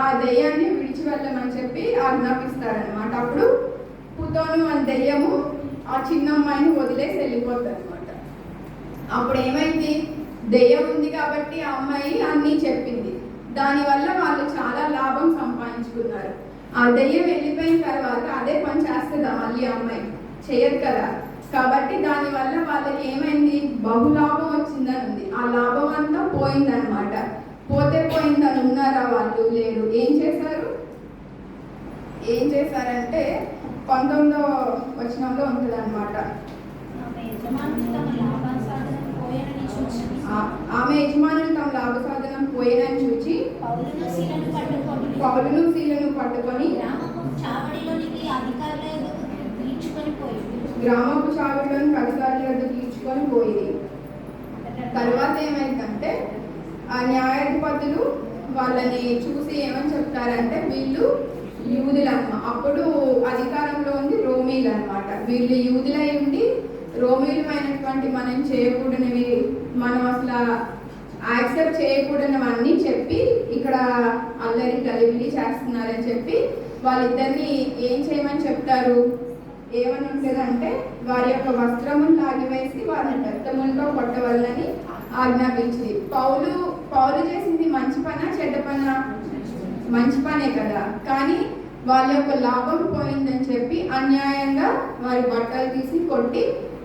ఆ దెయ్యాన్ని విడిచి వెళ్ళమని చెప్పి ఆజ్ఞాపిస్తారనమాట. అప్పుడు పుతోను అనే దెయ్యము ఆ చిన్న అమ్మాయిని వదిలేసి వెళ్ళిపోతుంది అనమాట. అప్పుడు ఏమైంది? దెయ్యం ఉంది కాబట్టి ఆ అమ్మాయి అన్నీ చెప్పింది. దానివల్ల వాళ్ళు చాలా లాభం సంపాదించుకున్నారు. ఆ దెయ్యం వెళ్ళిపోయిన తర్వాత అదే పని చేస్తుందా మళ్ళీ అమ్మాయి? చేయదు కదా. కాబట్టి దానివల్ల వాళ్ళకి ఏమైంది? బహులాభం వచ్చిందని ఉంది. ఆ లాభం అంతా పోయిందనమాట. పోయిందని ఉన్నారా? వాళ్ళు లేరు. ఏం చేశారంటే 19వ వచనంలో ఉంటుంది అనమాట. ఆమె యజమానులు తమ లాభ సాధనం పోయినని చూచి పౌలును శీలను పట్టుకొని గ్రామపు చావడిలోనికి అధికారులకు తీర్చుకొని పోయింది. తర్వాత ఏమైందంటే ఆ న్యాయాధిపతులు వాళ్ళని చూసి ఏమని చెప్తారంటే వీళ్ళు యూదులమ్మ. అప్పుడు అధికారంలో ఉంది రోమీలు అనమాట. వీళ్ళు యూదులై ఉండి రోమీలమైనటువంటి మనం చేయకూడనివి, మనం అసలు యాక్సెప్ట్ చేయకూడనివన్నీ చెప్పి ఇక్కడ అల్లరి గలిబిలి చేస్తున్నారని చెప్పి వాళ్ళిద్దరిని ఏం చేయమని చెప్తారు? ఏమని ఉంటుందంటే వారి యొక్క వస్త్రములు లాగివేసి వారిని బెత్తములతో కొట్టవల్లని ఆజ్ఞాపించింది. పౌలు చేసింది మంచి పనా చెడ్డ పనా? మంచి పనే కదా. కానీ వాళ్ళ యొక్క లాభం పోయిందని చెప్పి అన్యాయంగా వారి బట్టలు తీసి కొట్టి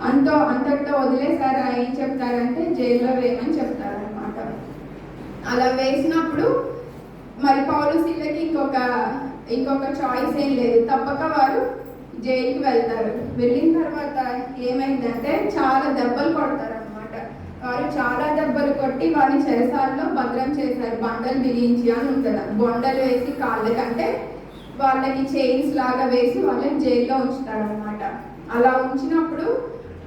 అంతటితో వదిలేసారా? ఏం చెప్తారంటే జైల్లో వేయమని చెప్తారనమాట. అలా వేసినప్పుడు మరి పౌలు శీలకి ఇంకొక చాయిస్ ఏం లేదు, తప్పక వారు జైలుకి వెళ్తారు. వెళ్ళిన తర్వాత ఏమైందంటే చాలా దెబ్బలు కొడతారనమాట. వారు చాలా దెబ్బలు కొట్టి వారిని చెరసాలలో భద్రం చేశారు. బండలు బిగించి అని ఉంటుంది, బొండలు వేసి కాళ్ళకంటే వాళ్ళకి చైన్స్ లాగా వేసి వాళ్ళని జైల్లో ఉంచుతారనమాట. అలా ఉంచినప్పుడు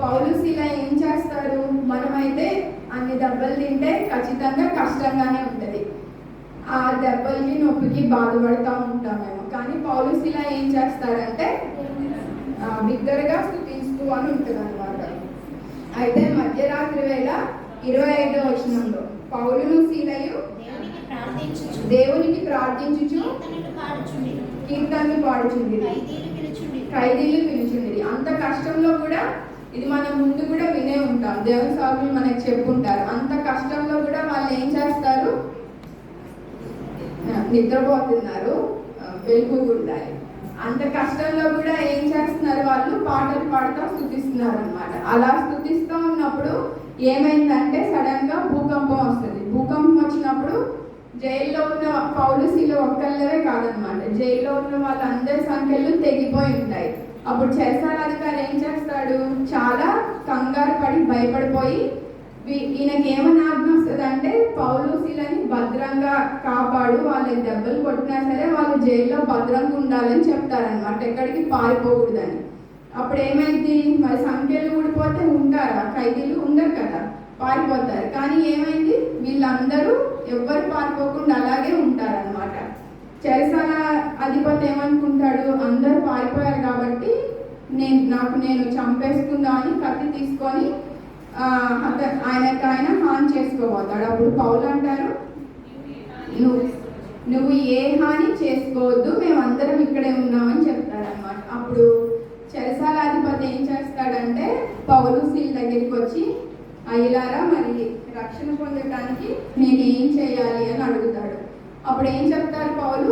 పౌలు శీల ఏం చేస్తారు? మనమైతే అన్ని దెబ్బలు తింటే ఖచ్చితంగా కష్టంగానే ఉంటుంది, ఆ దెబ్బలకి నొప్పికి బాధపడుతూ ఉంటామేమో. కానీ పౌలు శీల ఏం చేస్తారంటే బిగ్గరగా స్తుతిస్తూ అని ఉంటుంది అనమాట. అయితే మధ్యరాత్రి వేళ 25వ వచనంలో పౌలును శీలయు దేవునికి ప్రార్థించుచు కీర్తనలు పాడుచుండి ఖైదీలు పిలిచింది. అంత కష్టంలో కూడా, ఇది మనం ముందు కూడా వినే ఉంటాం, దేవుని సాగులు మనకు చెప్పుంటారు. అంత కష్టంలో కూడా వాళ్ళు ఏం చేస్తారు? నిద్రపోతున్నారు, వెలుగుకుంటాయి. అంత కష్టంలో కూడా ఏం చేస్తున్నారు? వాళ్ళు పాటలు పాడుతూ స్తుతిస్తున్నారు అనమాట. అలా స్తుతిస్తూ ఉన్నప్పుడు ఏమైందంటే సడన్ గా భూకంపం వస్తుంది. భూకంపం వచ్చినప్పుడు జైల్లో ఉన్న పౌలు శీల ఒక్కళ్ళవే కాదనమాట, జైల్లో ఉన్న వాళ్ళందరి సంఖ్యలు తెగిపోయి ఉంటాయి. అప్పుడు చెరసాల అధికారి ఏం చేస్తాడు? చాలా కంగారు పడి భయపడిపోయి ఈయనకి ఏమని ఆజ్ఞ వస్తుంది అంటే, పౌలు శీలని భద్రంగా కాపాడు, వాళ్ళకి దెబ్బలు కొట్టినా సరే వాళ్ళు జైల్లో భద్రంగా ఉండాలని చెప్తారనమాట, ఎక్కడికి పారిపోకూడదని. అప్పుడు ఏమైంది? మరి సంఖ్యలు ఊడిపోతే ఉంటారా? ఖైదీలు ఉండరు కదా, పారిపోతారు. కానీ ఏమైంది? వీళ్ళందరూ ఎవ్వరు పారిపోకుండా అలాగే ఉంటారనమాట. చెరసాల అధిపతి ఏమనుకుంటాడు? అందరూ పారిపోయారు కాబట్టి నేను చంపేసుకుందా అని కత్తి తీసుకొని ఆయన హాని చేసుకోబోతాడు. అప్పుడు పౌలు అంటారు, నువ్వు ఏ హాని చేసుకోవద్దు, మేమందరం ఇక్కడే ఉన్నామని చెప్తాడనమాట. అప్పుడు చెరసాల అధిపతి ఏం చేస్తాడంటే పౌలు శీల దగ్గరికి వచ్చి, అయ్యలారా మరి రక్షణ పొందడానికి నేను ఏం చేయాలి అని అడుగుతాడు. అప్పుడు ఏం చెప్తారు పౌలు?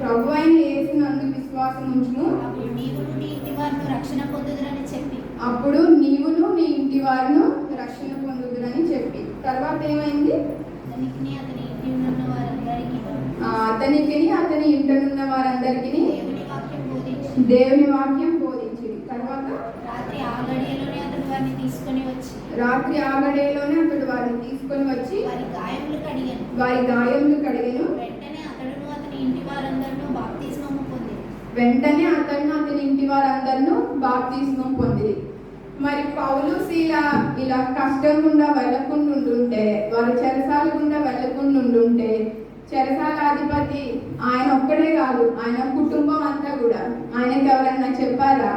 ప్రభు అయిన యేసునందు విశ్వాసం ఉంచుము. అప్పుడు నీవును నీ ఇంటి వారును రక్షణ పొందుదురని చెప్పి తర్వాత ఏమైంది? అతనికి అతని ఇంటనున్న వారందరికీ దేవుని వాక్యం బోధించింది. తర్వాత రాత్రి ఆగడిలోనే అతడు వారిని తీసుకొని వచ్చి వారి గాయములు కడిగెను. వెంటనే అతను అతని ఇంటి వారందరూ బాప్తిస్మం పొందిరి. మరి పౌలు శీల ఇలా కష్టం గుండా వెళ్ళకుండా ఉండుంటే, వారు చెరసాల గుండా వెళ్ళకుండా ఉండుంటే, చెరసాల అధిపతి ఆయన ఒక్కడే కాదు, ఆయన కుటుంబం అంతా కూడా ఆయనకి ఎవరన్నా చెప్పారా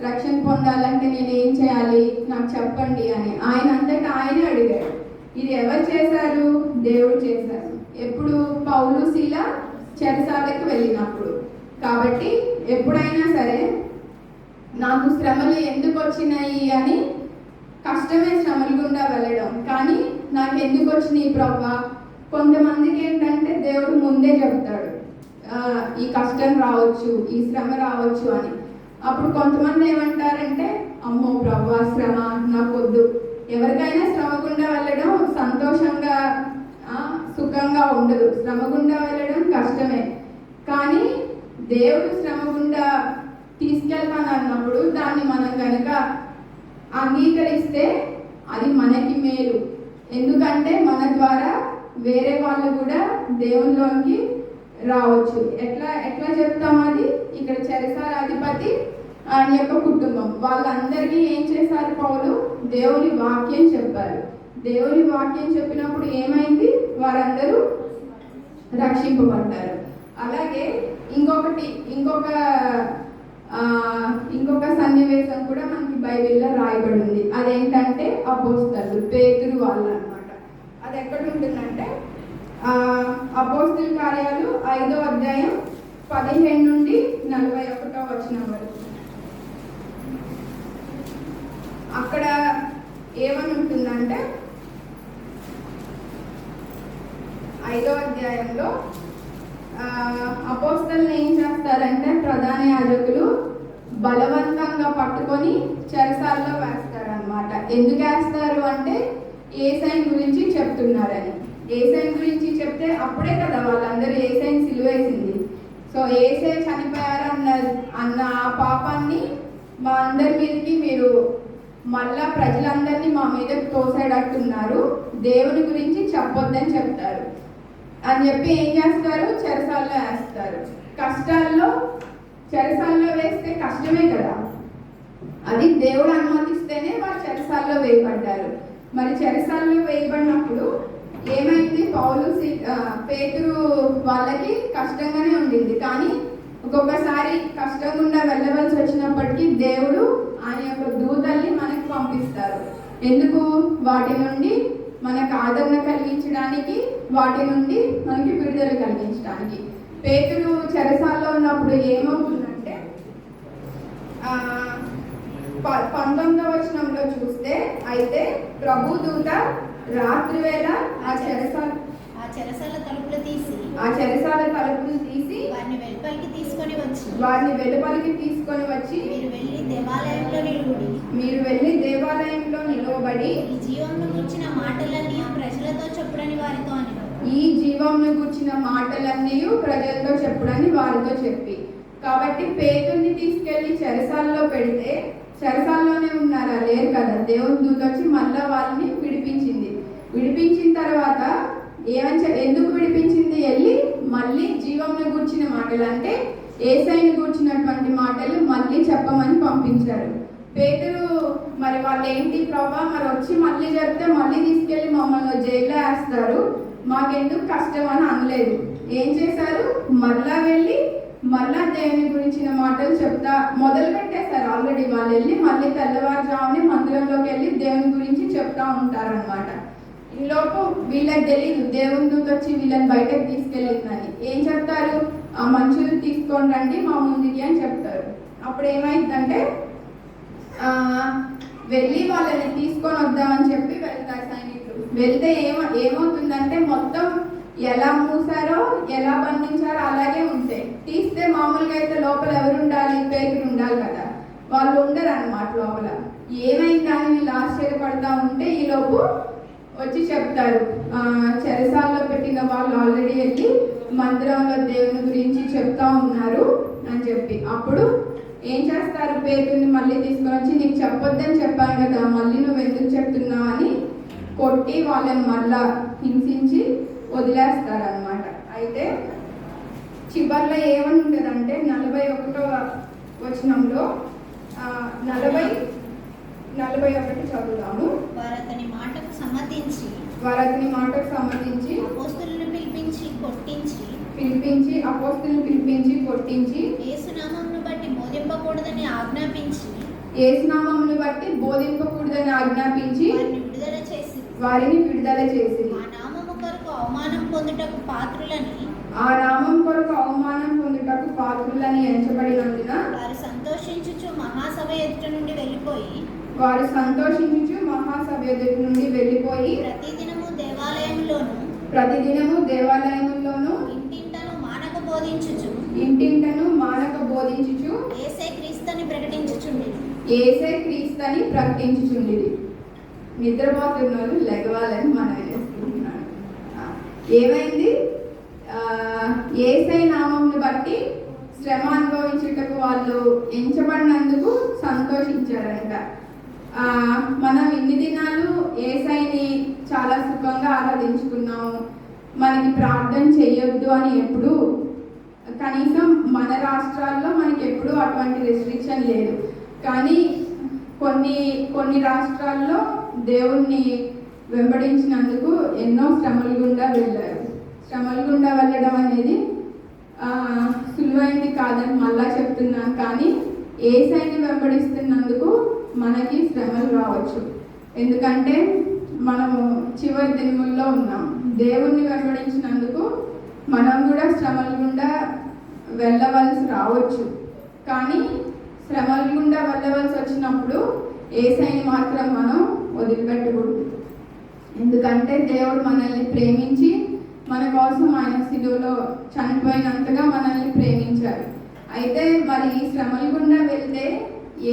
రక్షణ పొందాలంటే నేను ఏం చేయాలి నాకు చెప్పండి అని? ఆయన అంతటా ఆయనే అడిగాడు. ఇది ఎవరు చేశారు? దేవుడు చేశారు. ఎప్పుడు? పౌలు శీల చెరసాలకు వెళ్ళినప్పుడు. కాబట్టి ఎప్పుడైనా సరే నాకు శ్రమలు ఎందుకు వచ్చినాయి అని, కష్టమే శ్రమల గుండా వెళ్ళడం, కానీ నాకు ఎందుకు వచ్చినాయి ప్రభువా? కొంతమందికి ఏంటంటే దేవుడు ముందే చెప్తాడు, ఈ కష్టం రావచ్చు, ఈ శ్రమ రావచ్చు అని. అప్పుడు కొంతమంది ఏమంటారంటే, అమ్మో ప్రభువా శ్రమ నాకు వద్దు. ఎవరికైనా శ్రమ గుండా వెళ్ళడం సంతోషంగా సుఖంగా ఉండదు, శ్రమ గుండా వెళ్ళడం కష్టమే. కానీ దేవుడు శ్రమ గుండా తీసుకెళ్తాను అన్నప్పుడు దాన్ని మనం కనుక అంగీకరిస్తే అది మనకి మేలు. ఎందుకంటే మన ద్వారా వేరే వాళ్ళు కూడా దేవునిలోకి రావచ్చు. ఎట్లా చెప్తాం అది? ఇక్కడ చెరసాల అధిపతి ఆయన యొక్క కుటుంబం వాళ్ళందరికీ ఏం చేశారు? పౌలు దేవుని వాక్యం చెప్పారు. దేవుని వాక్యం చెప్పినప్పుడు ఏమైంది? వారందరూ రక్షింపబడ్డారు. అలాగే ఇంకొక సన్నివేశం కూడా మనకి బైబిల్లో రాయబడి ఉంది. అదేంటంటే అపోస్తలులు, పేతురు వాళ్ళు అన్నమాట. అది ఎక్కడ ఉంటుందంటే అపోస్తల కార్యాలు 5వ అధ్యాయం 15 నుండి 41వ వచనం వరకు. అక్కడ ఏమని ఉంటుందంటే 5వ అధ్యాయంలో అపోస్తలులు ఏం చేస్తారంటే ప్రధాన యాజకులు బలవంతంగా పట్టుకొని చెరసాల్లో వేస్తారనమాట. ఎందుకు వేస్తారు అంటే యేసయ్య గురించి చెప్తున్నారని. యేసయ్య గురించి చెప్తే అప్పుడే కదా వాళ్ళందరూ యేసయ్యని సిలువేసింది. సో యేసయ్య చనిపోయారు అన్న ఆ పాపాన్ని మా అందరి మీదకి మీరు మళ్ళా ప్రజలందరినీ మా మీద తోసేటట్టున్నారు, దేవుని గురించి చెప్పొద్దని చెప్తారు అని చెప్పి ఏం చేస్తారు? చెరసాల్లో వేస్తారు. కష్టాల్లో చెరసాల్లో వేస్తే కష్టమే కదా, అది దేవుడు అనుమతిస్తేనే వారు చెరసాల్లో వేయబడ్డారు. మరి చెరసాల్లో వేయబడినప్పుడు ఏమైంది? పేతురు వాళ్ళకి కష్టంగానే ఉండింది, కానీ ఒక్కొక్కసారి కష్టం గుండా వెళ్ళవలసి వచ్చినప్పటికీ దేవుడు ఆయన యొక్క దూతల్ని మనకి పంపిస్తారు. ఎందుకు? వాటి నుండి మనకు ఆదరణ కలిగించడానికి, వాటి నుండి మనకి విడుదల కలిగించడానికి. పేతురు చెరసాల్లో ఉన్నప్పుడు ఏమవుతుందంటే 19వ వచనంలో చూస్తే, అయితే ప్రభు దూత రాత్రి వేళ ఆ చెరసాల తలుపులు తీసి వారిని వెలుపలికి తీసుకొని వచ్చి మీరు వెళ్ళి దేవాలయంలో నిలవబడి ఈ జీవంను గూర్చిన మాటలన్నీ ప్రజలతో చెప్పుడని వారితో చెప్పి. కాబట్టి పేతుర్ని తీసుకెళ్లి చెరసాలలో పెడితే, చెరసాల్లోనే ఉన్నారా? లేరు కదా. దేవుని దూత వచ్చి మళ్ళా వాళ్ళని విడిపించిన తర్వాత ఎందుకు విడిపించింది? వెళ్ళి మళ్ళీ జీవంను గూర్చిన మాటలు, అంటే యేసయ్యను గూర్చినటువంటి మాటలు మళ్ళీ చెప్పమని పంపించారు. పేతురు మరి వాళ్ళు ఏంటి ప్రభా, మరి వచ్చి మళ్ళీ చెప్తే మళ్ళీ తీసుకెళ్లి మమ్మల్ని జైల్లో వేస్తారు, మాకెందుకు కష్టం అని అనలేదు. ఏం చేశారు? మళ్ళా వెళ్ళి మళ్ళా దేవుని గురించిన మాటలు చెప్తా మొదలు పెట్టేశారు. ఆల్రెడీ వాళ్ళు వెళ్ళి మళ్ళీ తెల్లవారుజామునే మందిరంలోకి వెళ్ళి దేవుని గురించి చెప్తా ఉంటారనమాట. ఈలోపు వీళ్ళకి తెలియదు దేవుని దూత వచ్చి వీళ్ళని బయటకు తీసుకెళ్ళిందని. ఏం చెప్తారు? ఆ మనుషులు తీసుకొని రండి మా ముందుకి అని చెప్తారు. అప్పుడు ఏమైందంటే వెళ్ళి వాళ్ళని తీసుకొని వద్దామని చెప్పి వెళ్తారు సైనికులు. వెళ్తే ఏమవుతుందంటే మొత్తం ఎలా మూసారో ఎలా బంధించారో అలాగే ఉంటాయి. తీస్తే మామూలుగా అయితే లోపల ఎవరు ఉండాలి? పేతురు ఉండాలి కదా. వాళ్ళు ఉండరు అన్నమాట లోపల. ఏమైందని వీళ్ళు ఆశ్చర్యపడతా ఉంటే ఈలోపు వచ్చి చెప్తారు, చెరసాల్లో పెట్టిన వాళ్ళు ఆల్రెడీ వెళ్ళి మందిరంలో దేవుని గురించి చెప్తా ఉన్నారు అని చెప్పి. అప్పుడు ఏం చేస్తారు? పేతుర్ని మళ్ళీ తీసుకొని వచ్చి, నీకు చెప్పొద్దని చెప్పాను కదా, మళ్ళీ నువ్వు ఎందుకు చెప్తున్నావు అని కొట్టి వాళ్ళని మళ్ళా హింసించి వదిలేస్తారనమాట. అయితే చివర్లో ఏమని ఉంటుందంటే 41వ వచనంలో 41 చదువుదాము. వారు అతని మాటకు సమ్మతించి అపోస్తలులను పిలిపించి కొట్టించి యేసునామమును బట్టి బోధింపకూడదని ఆజ్ఞాపించి వారిని విడుదల చేసి ఆ నామము కొరకు అవమానం పొందుటకు పాత్రులని ఎంచబడినందున వారు సంతోషించుచు మహాసభ ఎదుట నుండి వెళ్ళిపోయి ప్రతిదినము దేవాలయములోను ఇంటింటను మానక బోధించుచు యేసే క్రీస్తుని ప్రకటించుచుండిరి. నిద్రపోతున్న వాళ్ళు లెగవాలని మనం చేసుకుంటున్నాను. ఏమైంది? యేసయ్య నామమును బట్టి శ్రమ అనుభవించుటకు వాళ్ళు ఎంచబడినందుకు సంతోషించారంట. మనం ఇన్ని దినాలు యేసయ్యని చాలా సుఖంగా ఆరాధించుకున్నాము, మనకి ప్రార్థన చేయొద్దు అని ఎప్పుడు, కనీసం మన రాష్ట్రాల్లో మనకి ఎప్పుడు అటువంటి రెస్ట్రిక్షన్ లేదు. కానీ కొన్ని రాష్ట్రాల్లో దేవుణ్ణి వెంబడించినందుకు ఎన్నో శ్రమల గుండా వెళ్ళారు. శ్రమల గుండా వెళ్ళడం అనేది సులువైంది కాదని మళ్ళా చెప్తున్నాను. కానీ యేసయ్యని వెంబడిస్తున్నందుకు మనకి శ్రమలు రావచ్చు. ఎందుకంటే మనము చివరి దినముల్లో ఉన్నాం. దేవుణ్ణి వెంబడించినందుకు మనం కూడా శ్రమల గుండా వెళ్ళవలసి రావచ్చు. కానీ శ్రమల గుండా వెళ్ళవలసి వచ్చినప్పుడు యేసయ్యని మాత్రం మనం వదిలిపెట్టకూడదు. ఎందుకంటే దేవుడు మనల్ని ప్రేమించి మన కోసం ఆయన సిలువలో చనిపోయినంతగా మనల్ని ప్రేమించారు. అయితే మరి ఈ శ్రమల గుండా వెళ్తే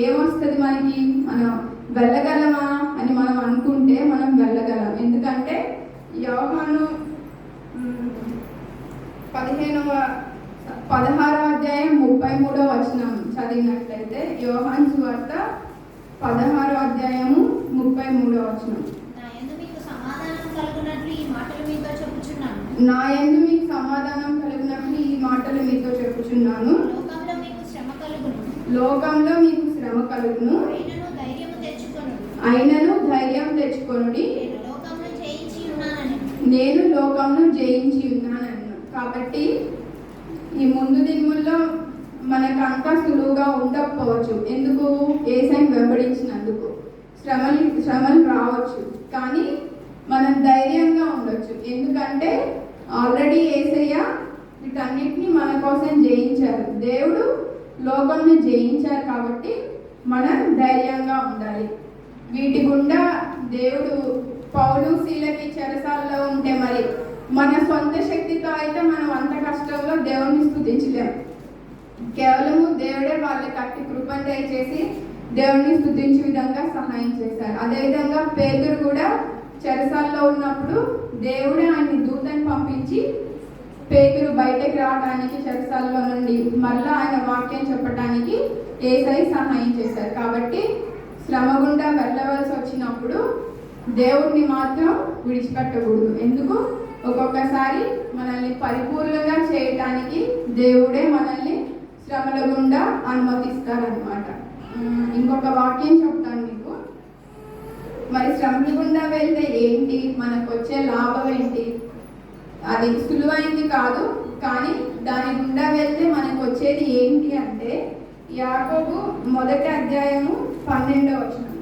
ఏమొస్తుంది మనకి? మనం వెళ్ళగలమా అని మనం అనుకుంటే మనం వెళ్ళగలం. ఎందుకంటే యోహాను 16వ అధ్యాయం 33వ వచనం చదివినట్లయితే, యోహాను సువార్త 16వ అధ్యాయము 33వ వచనం. నా యందు మీకు సమాధానం కలుగునట్లు ఈ మాటలు మీతో చెప్పుచున్నాను. లోకంలో మీకు శ్రమ కలుగును. అయినను ధైర్యం తెచ్చుకొనుడి. నేను లోకంను జయించి ఉన్నానన్ను. కాబట్టి ఈ ముందు దినముల్లో మనకంతా సులువుగా ఉండకపోవచ్చు. ఎందుకు? యేసయ్యని వెంబడించినందుకు శ్రమలు రావచ్చు. కానీ మనం ధైర్యంగా ఉండొచ్చు. ఎందుకంటే ఆల్రెడీ యేసయ్య వీటన్నిటిని మన కోసం జయించారు. దేవుడు లోకంను జయించారు కాబట్టి మనం ధైర్యంగా ఉండాలి. వీటి గుండా దేవుడు పౌలు శీలకి చెరసాల్లో ఉంటే మరి మన సొంత శక్తితో అయితే మనం అంత కష్టంలో దేవుణ్ణి స్తుతించలేము. కేవలము దేవుడే వాళ్ళకి అట్టి కృపను దయచేసి దేవుణ్ణి స్తుతించే విధంగా సహాయం చేశారు. అదేవిధంగా పేతురు కూడా చెరసాల్లో ఉన్నప్పుడు దేవుడే ఆయన్ని దూతని పంపించి పేతురు బయటకు రావడానికి చెరసాల్లో నుండి మళ్ళా ఆయన వాక్యం చెప్పడానికి యేసయ్య సహాయం చేశారు. కాబట్టి శ్రమ గుండా వెళ్ళవలసి వచ్చినప్పుడు దేవుడిని మాత్రం విడిచిపెట్టకూడదు. ఎందుకు? ఒక్కొక్కసారి మనల్ని పరిపూర్ణంగా చేయటానికి దేవుడే మనల్ని శ్రమల గుండా అనుమతిస్తారనమాట. ఇంకొక వాక్యం చెప్తాను మీకు. మరి శ్రమల గుండా వెళ్తే ఏంటి, మనకు వచ్చే లాభం ఏంటి? అది సులువైంది కాదు, కానీ దాని గుండా వెళ్తే మనకు వచ్చేది ఏంటి అంటే యాకోబు 1వ అధ్యాయము 12వ వచనం.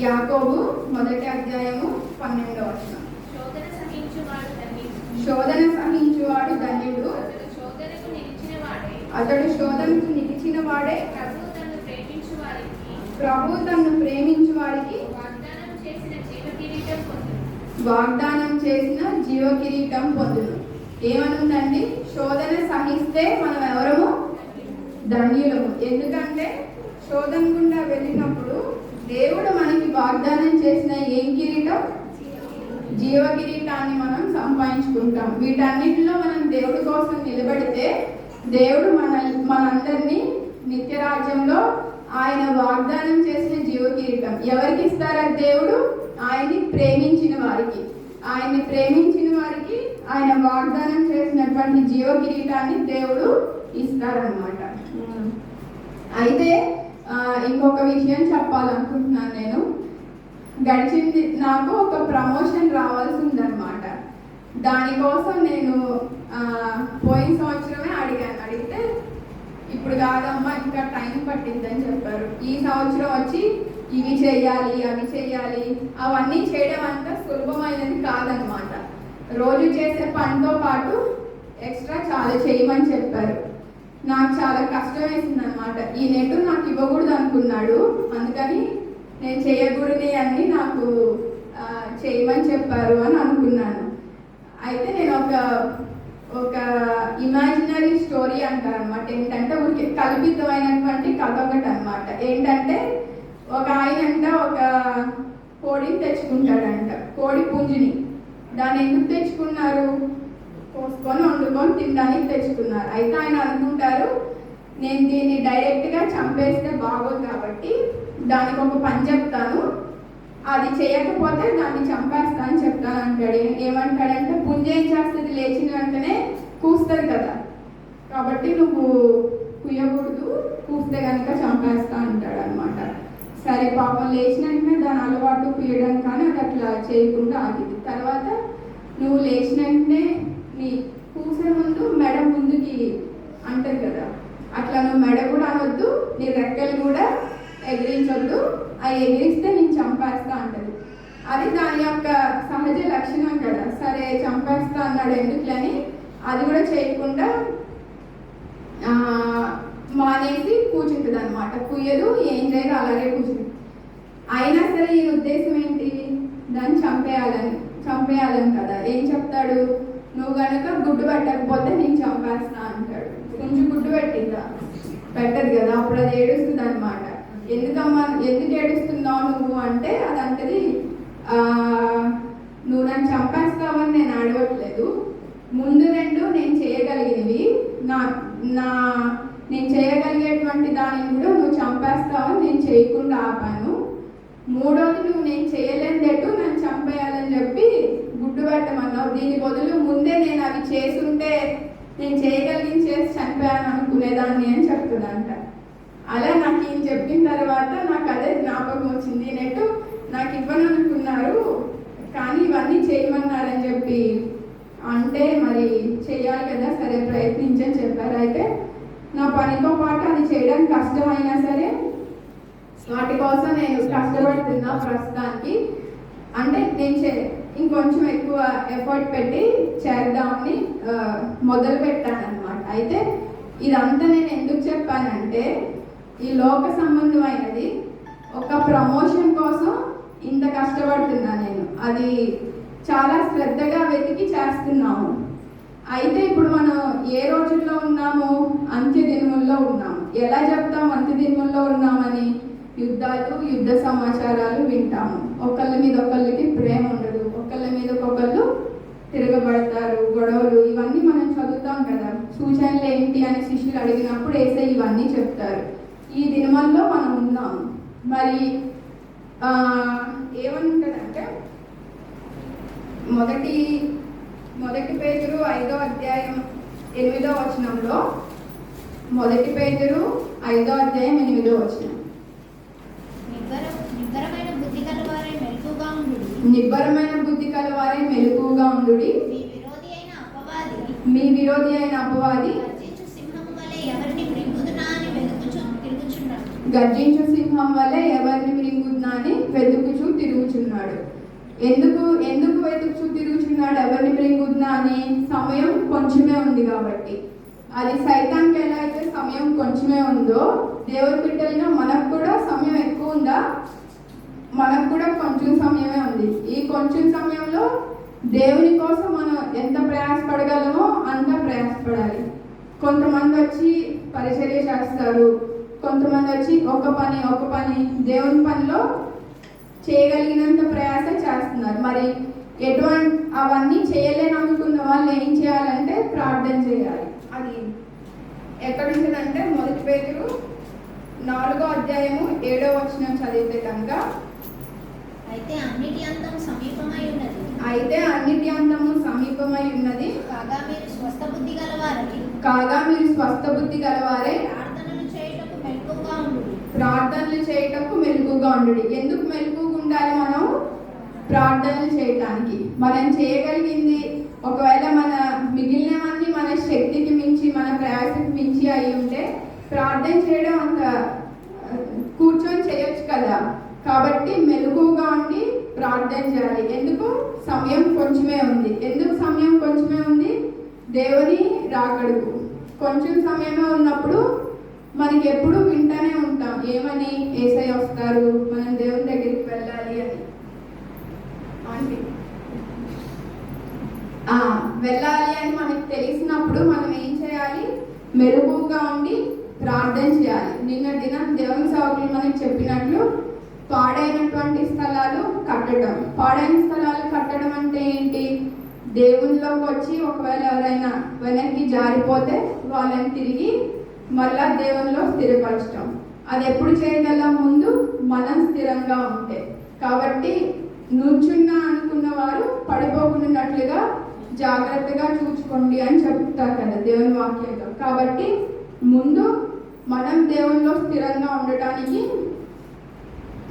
యాకోబు 1వ అధ్యాయము 12వ వచనం. శోధన సహించువాడు ధన్యుడు, అతడు శోధనకు నిలిచిన వాడే. ప్రభు తన్ను ప్రేమించు వారికి వాగ్దానం చేసిన జీవ కిరీటం పొందును. ఏమనుందండి? శోధన సహిస్తే మనం ఎవరము? ధన్యులము. ఎందుకంటే శోధన గుండా వెళ్ళినప్పుడు దేవుడు మనకి వాగ్దానం చేసిన ఏం కిరీటం? జీవ కిరీటాన్ని మనం సంపాదించుకుంటాం. వీటన్నిటిలో మనం దేవుడి కోసం నిలబడితే దేవుడు మనందరినీ నిత్య రాజ్యంలో ఆయన వాగ్దానం చేసిన జీవ కిరీటం ఎవరికి ఇస్తారా? దేవుడు ఆయన్ని ప్రేమించిన వారికి. ఆయన్ని ప్రేమించిన వారికి ఆయన వాగ్దానం చేసినటువంటి జీవ కిరీటాన్ని దేవుడు ఇస్తారనమాట. అయితే ఇంకొక విషయం చెప్పాలనుకుంటున్నాను నేను. గడిచింది నాకు ఒక ప్రమోషన్ రావాల్సి ఉందన్నమాట. దానికోసం నేను పోయిన సంవత్సరమే అడిగితే ఇప్పుడు కాదమ్మా ఇంకా టైం పట్టిందని చెప్పారు. ఈ సంవత్సరం వచ్చి ఇవి చేయాలి అవి చేయాలి, అవన్నీ చేయడం అంత సులభమైనది కాదనమాట. రోజు చేసే పనితో పాటు ఎక్స్ట్రా చాలా చేయమని చెప్పారు. నాకు చాలా కష్టం వేసింది అనమాట. ఈ నెట్ నాకు ఇవ్వకూడదు అనుకున్నాడు, అందుకని నేను చేయకూడని అన్ని నాకు చేయమని చెప్పారు అని అనుకున్నాను. అయితే నేను ఒక ఇమాజినరీ స్టోరీ అంటారనమాట. ఏంటంటే ఊరికి కల్పితమైనటువంటి కథ ఒకటి అనమాట. ఏంటంటే ఒక ఆయన ఒక కోడిని తెచ్చుకుంటాడంట, కోడి పుంజుని. దాన్ని ఎందుకు తెచ్చుకున్నారు? కోసుకొని వండుకొని తినడానికి తెచ్చుకున్నారు. అయితే ఆయన అనుకుంటారు, నేను దీన్ని డైరెక్ట్గా చంపేస్తే బాగోదు కాబట్టి దానికి ఒక పని చెప్తాను, అది చేయకపోతే దాన్ని చంపేస్తా అని చెప్తాను అంటాడు. ఏమంటాడంటే పుంజ ఏం చేస్తుంది? లేచిన వెంటనే కూస్తుంది కదా, కాబట్టి నువ్వు కుయ్యకూడదు, కూస్తే కనుక చంపేస్తా అంటాడు అనమాట. సరే పాపం లేచిన వెంటనే దాని అలవాటు కుయ్యడం కానీ అది అట్లా చేయకుండా ఆగింది. తర్వాత నువ్వు లేచిన వెంటనే నీ కూసే ముందు మెడ ముందుకి అంటారు కదా, అట్లా నువ్వు మెడ కూడా అనొద్దు, నీ రెక్కలు కూడా ఎగిరించొద్దు, అవి ఎగిరిస్తే నేను చంపేస్తా అంటది. అది దాని యొక్క సహజ లక్షణం కదా. సరే చంపేస్తా అన్నాడు ఎందుకులని అది కూడా చేయకుండా మానేసి కూర్చుంటుంది అనమాట. కుయ్యదు, ఏం చేయదు, అలాగే కూర్చుంది. అయినా సరే ఈ ఉద్దేశం ఏంటి? దాన్ని చంపేయాలని కదా. ఏం చెప్తాడు? నువ్వు కనుక గుడ్డు పెట్టకపోతే నేను చంపేస్తా అంటాడు. కొంచెం గుడ్డు పెట్టిందా? పెట్టదు కదా. అప్పుడు అది ఏడుస్తుంది అనమాట. ఎందుకు ఏడుస్తున్నావు నువ్వు అంటే అది అంటది, నువ్వు నన్ను చంపేస్తావని నేను అడగట్లేదు, ముందు రెండు నేను చేయగలిగినవి, నేను చేయగలిగేటువంటి దానిని కూడా నువ్వు చంపేస్తావని నేను చేయకుండా ఆపాను. మూడోది నువ్వు నేను చేయలేదేటు నన్ను చంపేయాలని చెప్పి గుడ్డు పెట్టమన్నావు. దీని బదులు ముందే నేను అవి చేసుంటే నేను చేయగలిగింది చేసి చనిపోయాను అనుకునేదాన్ని అని చెప్తుందంట. అలా నాకు ఈయన చెప్పిన తర్వాత నాకు అదే జ్ఞాపకం వచ్చింది. నెట్ నాకు ఇవ్వను అనుకున్నారు కానీ ఇవన్నీ చేయమన్నారని చెప్పి అంటే మరి చేయాలి కదా, సరే ప్రయత్నించని చెప్పారు. అయితే నా పనితో పాటు అది చేయడం కష్టమైనా సరే వాటి కోసం నేను కష్టపడుతున్నా ప్రస్తుతానికి. అంటే నేను ఇంకొంచెం ఎక్కువ ఎఫర్ట్ పెట్టి చేద్దామని మొదలు పెట్టాను అనమాట. అయితే ఇదంతా నేను ఎందుకు చెప్పానంటే ఈ లోక సంబంధమైనది ఒక ప్రమోషన్ కోసం ఇంత కష్టపడుతున్నా నేను. అది చాలా శ్రద్ధగా వెతికి చేస్తున్నాము. అయితే ఇప్పుడు మనం ఏ రోజుల్లో ఉన్నాము? అంత్య దినముల్లో ఉన్నాము. ఎలా చెప్తాం అంత్య దినముల్లో ఉన్నామని? యుద్ధాలు, యుద్ధ సమాచారాలు వింటాము. ఒకళ్ళ మీద ఒకళ్ళకి ప్రేమ ఉండదు, ఒకళ్ళ మీద ఒకళ్ళు తిరగబడతారు, గొడవలు, ఇవన్నీ మనం చదువుతాం కదా. సూచనలు ఏంటి అని శిష్యులు అడిగినప్పుడు యేసయ్య ఇవన్నీ చెప్తారు. ఈ దినముల్లో మనం ఉన్నాము. మరి ఏమంటారంటే మొదటి పేతురు 5వ అధ్యాయం 8వ వచనంలో, మొదటి పేతురు 5వ అధ్యాయం 8వ వచనం, నిబ్బరమైన బుద్ధి కలవారే మెలకుగా ఉండుడి. నిబ్బరమైన బుద్ధి కలవారే మెలకుగా ఉండుడి. మీ విరోధి అయిన అపవాది గర్జించు సింహం వలె ఎవరిని మృంగుదునా అని తిరుగుచున్నాడు. గర్జించు సింహం వలె ఎవరిని మృంగుదునా అని వెతుకుచూ తిరుగుచున్నాడు. ఎందుకు వెతుకుచూ తిరుగుచున్నాడు? ఎవరిని మృంగుదునా అని? సమయం కొంచెమే ఉంది కాబట్టి. అది సైతానికి ఎలా అయితే సమయం కొంచెమే ఉందో, దేవుడి బిడ్డలుగా మనకు కూడా సమయం ఎక్కువ ఉందా? మనకు కూడా కొంచెం సమయమే ఉంది. ఈ కొంచెం సమయంలో దేవుని కోసం మనం ఎంత ప్రయాసపడగలమో అంత ప్రయాసపడాలి. కొంతమంది వచ్చి పరిచర్య చేస్తారు, కొంతమంది వచ్చి ఒక పని దేవుని పనిలో చేయగలిగినంత ప్రయాస చేస్తున్నారు. మరి అవన్నీ చేయలేననుకున్న వాళ్ళు ఏం చేయాలంటే ప్రార్థన చేయాలి. అది ఎక్కడ ఉంటుందంటే మొదటి పేతురు 4వ అధ్యాయము 7వ వచనం చదివితే కనుక, అయితే అన్నిటి అంతము సమీపమై సమీపమై ఉన్నది. కాగా మీరు స్వస్థ బుద్ధి గలవారే ప్రార్థనలు చేయుటకు మెలకుగా ఉండుడి. ఎందుకు మెలకుగా ఉండాలి? మనం ప్రార్థనలు చేయటానికి. మనం చేయగలిగింది ఒకవేళ మన మిగిలినవన్నీ మన శక్తికి మించి, మన ప్రయాసకి మించి అయి ఉంటే ప్రార్థన చేయడం అంత కూర్చొని చేయొచ్చు కదా. కాబట్టి మెలకుగా ఉండి ప్రార్థన చేయాలి. ఎందుకు? సమయం కొంచెమే ఉంది. ఎందుకు సమయం కొంచెమే ఉంది? దేవుని రాకడకు కొంచెం సమయమే ఉన్నప్పుడు మనకి ఎప్పుడు వింటానే ఉంటాం. ఏమని? యేసయ్య వస్తారు, మనం దేవుని దగ్గరికి వెళ్ళాలి అని. వెళ్ళాలి అని మనకి తెలిసినప్పుడు మనం ఏం చేయాలి? మెలకుగా ఉండి ప్రార్థన చేయాలి. నిన్న దినం దేవుని సేవకులు మనకి చెప్పినట్లు పాడైనటువంటి స్థలాలు కట్టడం. పాడైన స్థలాలు కట్టడం అంటే ఏంటి? దేవునిలోకి వచ్చి ఒకవేళ ఎవరైనా వెనక్కి జారిపోతే వాళ్ళని తిరిగి మళ్ళా దేవునిలో స్థిరపరచడం. అది ఎప్పుడు చేయగలం? ముందు మనం స్థిరంగా ఉంటే. కాబట్టి నుంచున్నా అనుకున్న వారు పడిపోకున్నట్లుగా జాగ్రత్తగా చూసుకోండి అని చెప్తారు కదా దేవుని వాక్యంలో. కాబట్టి ముందు మనం దేవునిలో స్థిరంగా ఉండటానికి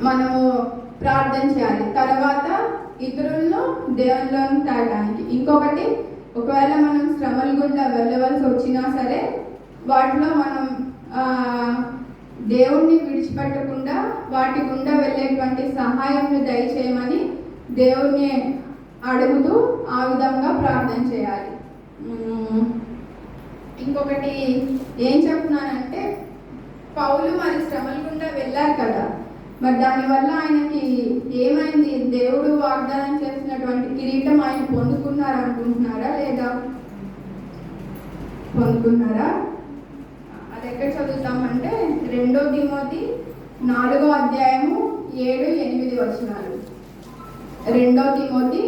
మనము ప్రార్థన చేయాలి. తర్వాత ఇతరులను దేవునిలోకి తేడానికి. ఇంకొకటి, ఒకవేళ మనం శ్రమల గుండా వెళ్ళవలసి వచ్చినా సరే వాటిలో మనం దేవుణ్ణి విడిచిపెట్టకుండా వాటి గుండా వెళ్ళేటువంటి సహాయం దయచేయమని దేవుణ్ణి అడుగుతూ ఆ విధంగా ప్రార్థన చేయాలి. ఇంకొకటి ఏం చెప్తున్నానంటే, పౌలు మరి శ్రమల గుండా వెళ్ళారు కదా, మరి దానివల్ల ఆయనకి ఏమైంది? దేవుడు వాగ్దానం చేసినటువంటి కిరీటం ఆయన పొందుకున్నారు అనుకుంటున్నారా? లేదా పొందుకున్నారా? అది ఎక్కడ చదువుతామంటే 2 తిమోతి 4వ అధ్యాయము 7-8 వచనాలు. 2 తిమోతి,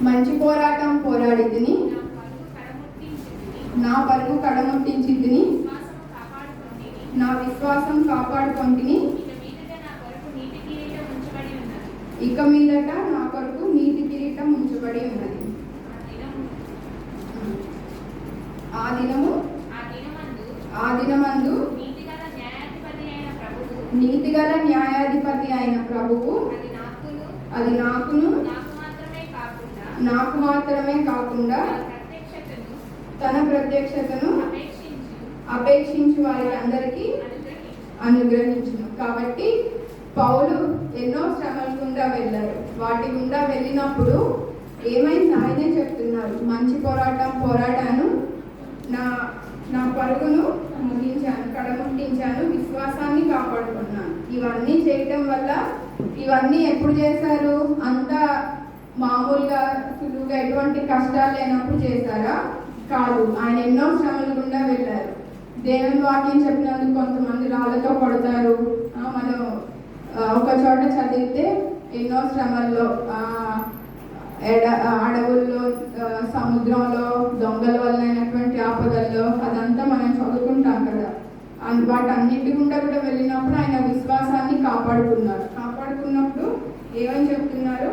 మంచి పోరాటం పోరాడి తిని, నా పరుగు కడముట్టించి తిని, నా విశ్వాసం కాపాడుకొంటిని, ఇక మీదట నా కొరకు నీతి కిరీటం ఉంచబడి ఉన్నది. ఆ దినమందు నీతిగల న్యాయాధిపతి అయిన ప్రభువు అది నాకు మాత్రమే కాకుండా తన ప్రత్యక్షతను అపేక్షించి వారి అందరికీ అనుగ్రహించును. కాబట్టి పౌలు ఎన్నో శ్రమల గుండా వెళ్ళారు. వాటి గుండా వెళ్ళినప్పుడు ఏమైంది ఆయనే చెప్తున్నారు, మంచి పోరాటం పోరాడాను, నా పరుగును ముగించాను, కడముట్టించాను, విశ్వాసాన్ని కాపాడుకున్నాను. ఇవన్నీ చేయటం వల్ల, ఇవన్నీ ఎప్పుడు చేశారు? అంత మామూలుగా సులువుగా ఎటువంటి కష్టాలు లేనప్పుడు చేశారా? కాదు. ఆయన ఎన్నో శ్రమల గుండా వెళ్ళారు. దేవుని వాక్యం చెప్పినందుకు కొంతమంది రాళ్ళతో కొడతారు. మనం ఒక చోట చదివితే ఎన్నో శ్రమల్లో అడవుల్లో, సముద్రంలో, దొంగల వల్ల అయినటువంటి ఆపదల్లో అదంతా మనం చదువుకుంటాం కదా. వాటన్నిటి గుండా కూడా వెళ్ళినప్పుడు ఆయన విశ్వాసాన్ని కాపాడుకున్నప్పుడు ఏమని చెప్తున్నారు?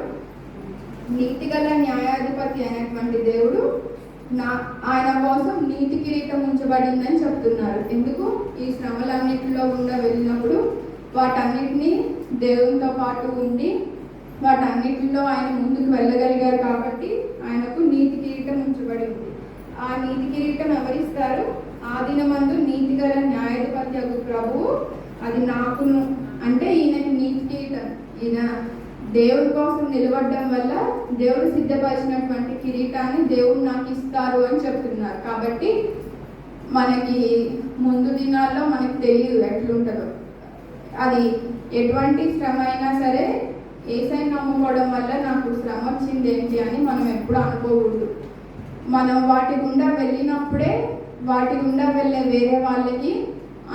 నీతిగల న్యాయాధిపతి అయినటువంటి దేవుడు ఆయన కోసం నీతి కిరీటం ఉంచబడిందని చెప్తున్నారు. ఎందుకు? ఈ శ్రమలన్నిటిలో గుండా వెళ్ళినప్పుడు వాటన్నిటినీ దేవునితో పాటు ఉండి వాటన్నిటిలో ఆయన ముందుకు వెళ్ళగలిగారు కాబట్టి ఆయనకు నీతి కిరీటం ఉంచబడి ఉంది. ఆ నీతి కిరీటం ఎవరిస్తారు? ఆ దినమందు నీతిగల న్యాయాధిపతి ప్రభువు అది నాకును, అంటే ఈయనకి నీతి కిరీటం, ఈయన దేవుడి కోసం నిలబడడం వల్ల దేవుడు సిద్ధపరిచినటువంటి కిరీటాన్ని దేవుడు నాకు ఇస్తారు అని చెప్తున్నారు. కాబట్టి మనకి ముందు దినాల్లో మనకు తెలియదు ఎట్లుంటుందో. అది ఎటువంటి శ్రమ అయినా సరే యేసయ్యను నమ్ముకోవడం వల్ల నాకు శ్రమ వచ్చింది ఏంటి అని మనం ఎప్పుడు అనుకోకూడదు. మనం వాటి గుండా వెళ్ళినప్పుడే వాటి గుండా వెళ్ళే వేరే వాళ్ళకి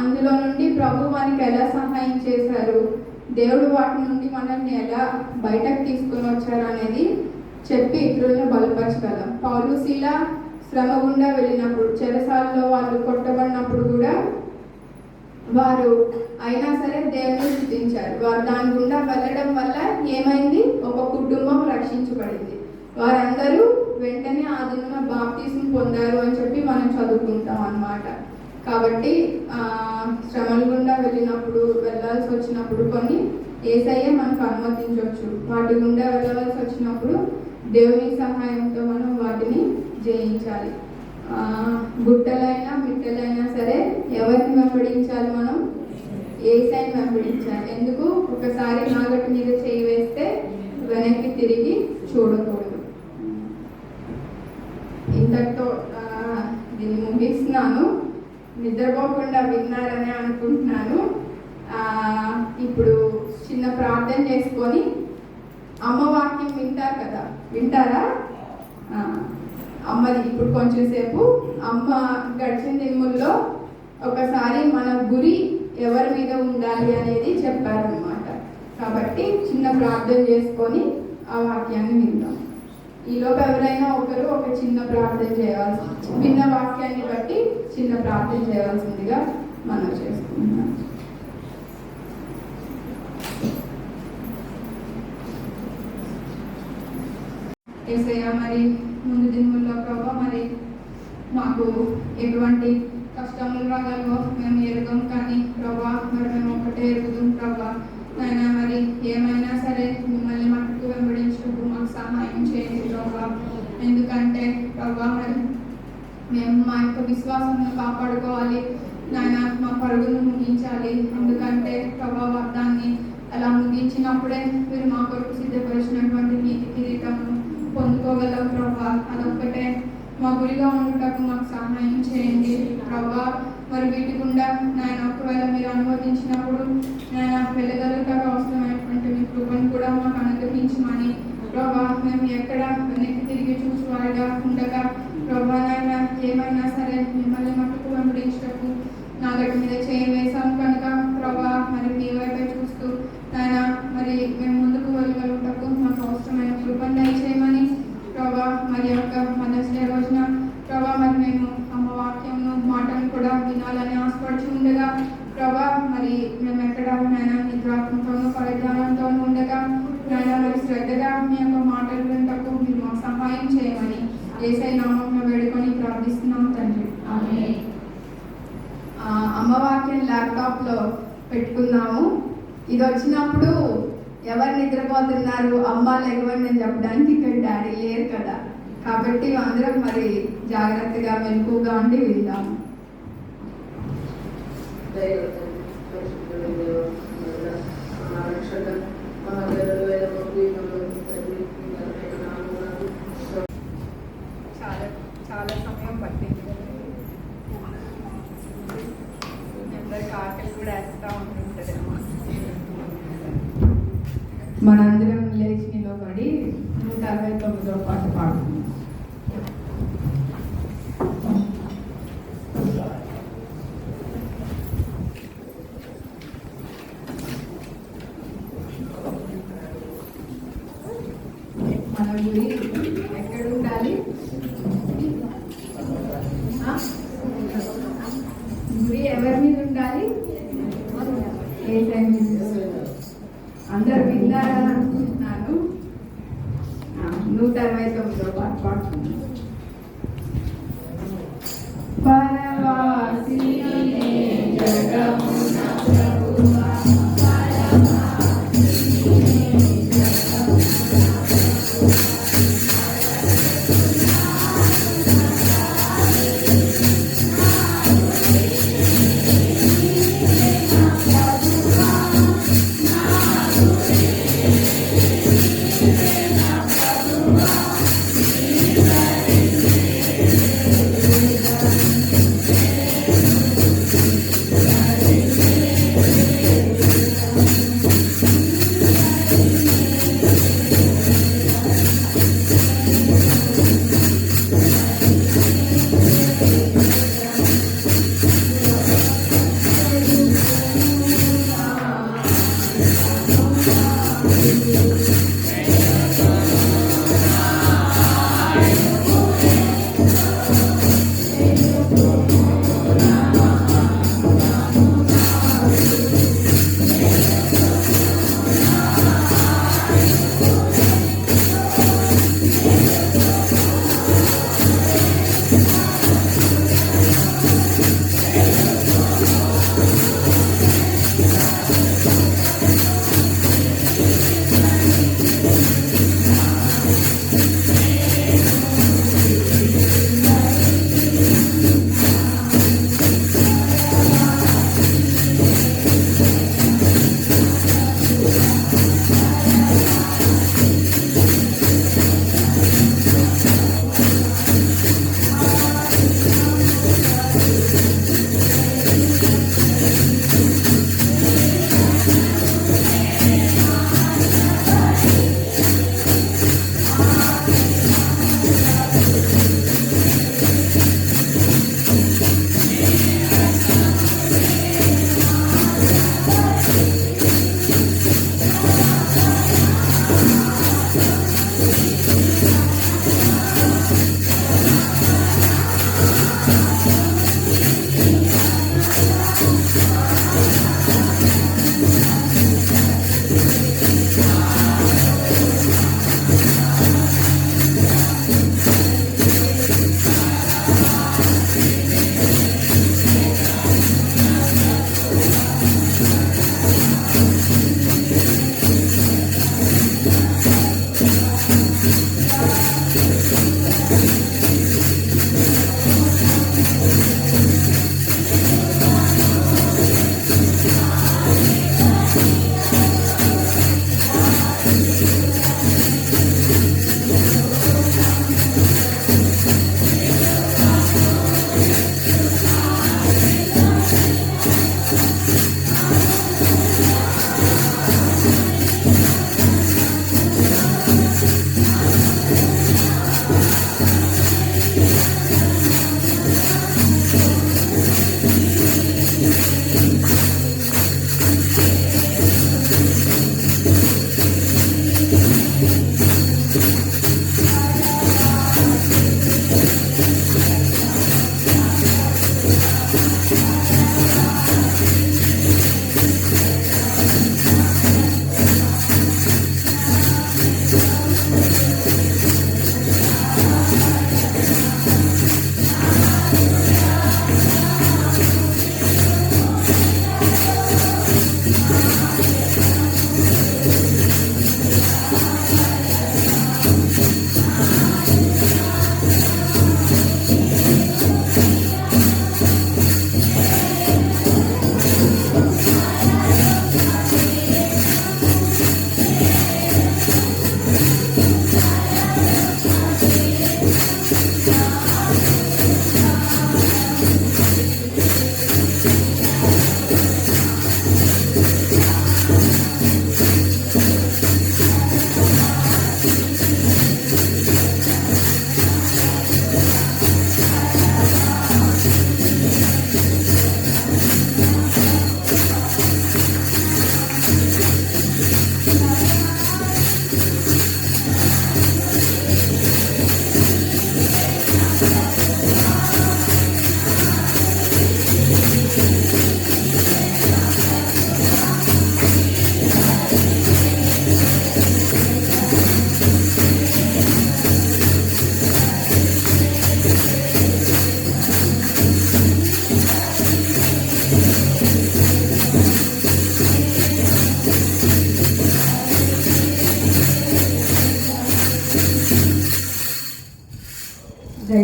అందులో నుండి ప్రభు మనకి ఎలా సహాయం చేశారు, దేవుడు వాటి నుండి మనల్ని ఎలా బయటకు తీసుకొని వచ్చారు అనేది చెప్పి ఇతరులను బలపరచగలం. పౌలు శీల శ్రమ గుండా వెళ్ళినప్పుడు, చెరసాలలో వాళ్ళు కొట్టబడినప్పుడు కూడా వారు అయినా సరే దేవుని స్తుతించారు. వారు దాని గుండా వెళ్ళడం వల్ల ఏమైంది? ఒక కుటుంబం రక్షించబడింది. వారందరూ వెంటనే ఆ దినాన బాప్తిస్మం పొందారు అని చెప్పి మనం చదువుకుంటాం అన్నమాట. కాబట్టి శ్రమల గుండా వెళ్ళాల్సి వచ్చినప్పుడు కొన్ని యేసయ్య మనకు అనుమతించవచ్చు. వాటి గుండా వెళ్ళవలసి వచ్చినప్పుడు దేవుని సహాయంతో మనం వాటిని జయించాలి. గుట్టలైనా మిట్టలైనా సరే ఎవరిని వెంబడించాలి? మనం యేసయ్యని వెంబడించాలి. ఎందుకు? ఒకసారి నాగటి మీద చేయి వేస్తే వెనక్కి తిరిగి చూడకూడదు. ఇంతటితో దీన్ని ముగిస్తున్నాను. నిద్రపోకుండా విన్నారని అనుకుంటున్నాను. ఇప్పుడు చిన్న ప్రార్థన చేసుకొని అమ్మ వాక్యం వింటారు కదా, వింటారా? అమ్మది ఇప్పుడు కొంచెం సేపు అమ్మ గడిచిన దినముల్లో ఒకసారి మన గురి ఎవరి మీద ఉండాలి అనేది చెప్పారనమాట. కాబట్టి చిన్న ప్రార్థన చేసుకొని ఆ వాక్యాన్ని విందాం. ఈలోపు ఎవరైనా ఒకరు ఒక చిన్న ప్రార్థన చేయవలసి, విన్న వాక్యాన్ని బట్టి చిన్న ప్రార్థన చేయవలసిందిగా మనం చేసుకుంటున్నాం. యేసయ్య, మరి ముందు దినముల్లో ప్రభా మరి మాకు ఎటువంటి కష్టములు రాగలవో మేము ఎరుగం, కానీ ప్రభా మరి మేము ఒకటే ఎరుగుదాం ప్రభా. నాయన మరి ఏమైనా సరే మిమ్మల్ని మట్టుకు వెంబడించుటకు మాకు సహాయం చేయండి ప్రభా. ఎందుకంటే ప్రభా మరి మేము మా యొక్క విశ్వాసాన్ని కాపాడుకోవాలి నాయన, మా పరుగును ముగించాలి. ఎందుకంటే ప్రభా దాన్ని అలా ముగించినప్పుడే మీరు మా కొరకు సిద్ధపరిచినటువంటి నీతి కిరీటము పొందుకోగలం ప్రభా. అదొక్కటే మా గురిగా ఉండటకు మాకు సహాయం చేయండి ప్రభా. మరి వీటి గుండా నాయన ఒకవేళ మీరు అనుమతించినప్పుడు నాయన వెళ్ళగలుగుటకు అవసరమైనటువంటి మీ కృపను కూడా మాకు అనుగ్రహించమని ప్రభా. మేము ఎక్కడ వెనక్కి తిరిగి చూసేవారుగా ఉండగా ప్రభా నాయన ఏమైనా సరే మిమ్మల్ని మట్టుకు వెంబడించటకు నా గట్టి మీద చేయి వేసాం కనుక ప్రభా మరి మీ వైపే చూస్తూ నాయన మరి మేము ముందుకు వెళ్ళగలుగుటకు మాకు అవసరమైన కృపను దయచేయమని ప్రభా. మరి యొక్క మదర్స్ డే రోజున ప్రభా మరి మేము అమ్మ వాక్యంను మాటను కూడా వినాలని ఆశపడుచు ఉండగా ప్రభా మరి మేము ఎక్కడ నాయన నిద్రాత్మతోనూ పరిజ్ఞానంతోనూ ఉండగా నాయన మరి శ్రద్ధగా మీ యొక్క మాటలు వింటకు మీరు మాకు సహాయం చేయమని యేసయ్య నామమున వేడుకొని ప్రార్థిస్తున్నాం తండ్రి. ఆమేన్. అమ్మ వాక్యం ల్యాప్టాప్లో పెట్టుకున్నాము. ఇది వచ్చినప్పుడు ఎవరు నిద్రపోతున్నారు, అమ్మ లెగవండి అని చెప్పడానికి ఇక్కడ డాడీ లేరు కదా. కాబట్టి అందరం మరి జాగ్రత్తగా మెలకుగా ఉండి విందాము. మా రక్షక మహాదేవుడు అయిన మా ప్రియమైన తండ్రి, మీ ఘనమైన నామమునకు చాలా చాలా సమయం పట్టింది. అందరికి ఆకలి కూడా వేస్తూ ఉంటుంటదేమో. మనందరం లేచి నిలబడి 169వ పాట పాడుతున్నాం. మన గురి ఎక్కడ ఉండాలి? గురి ఎవరి మీద ఉండాలి? ఏ టైం అందరు విన్నారని అనుకుంటున్నాను. 169వ పాట పాడుతున్నాను. పరవాసినే జగమున ప్రభువా Hare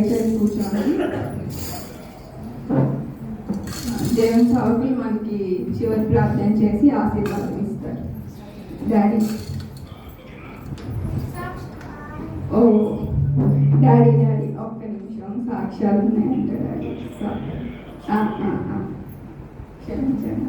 దయచేసి కూర్చోండి. దేవుని సాగులు మనకి చివరి ప్రార్థన చేసి ఆశీర్వాదం ఇస్తారు. డాడీ ఓ డాడీ ఒక్క నిమిషం, సాక్ష్యాలు ఉన్నాయంటే డాడీ క్షమించండి.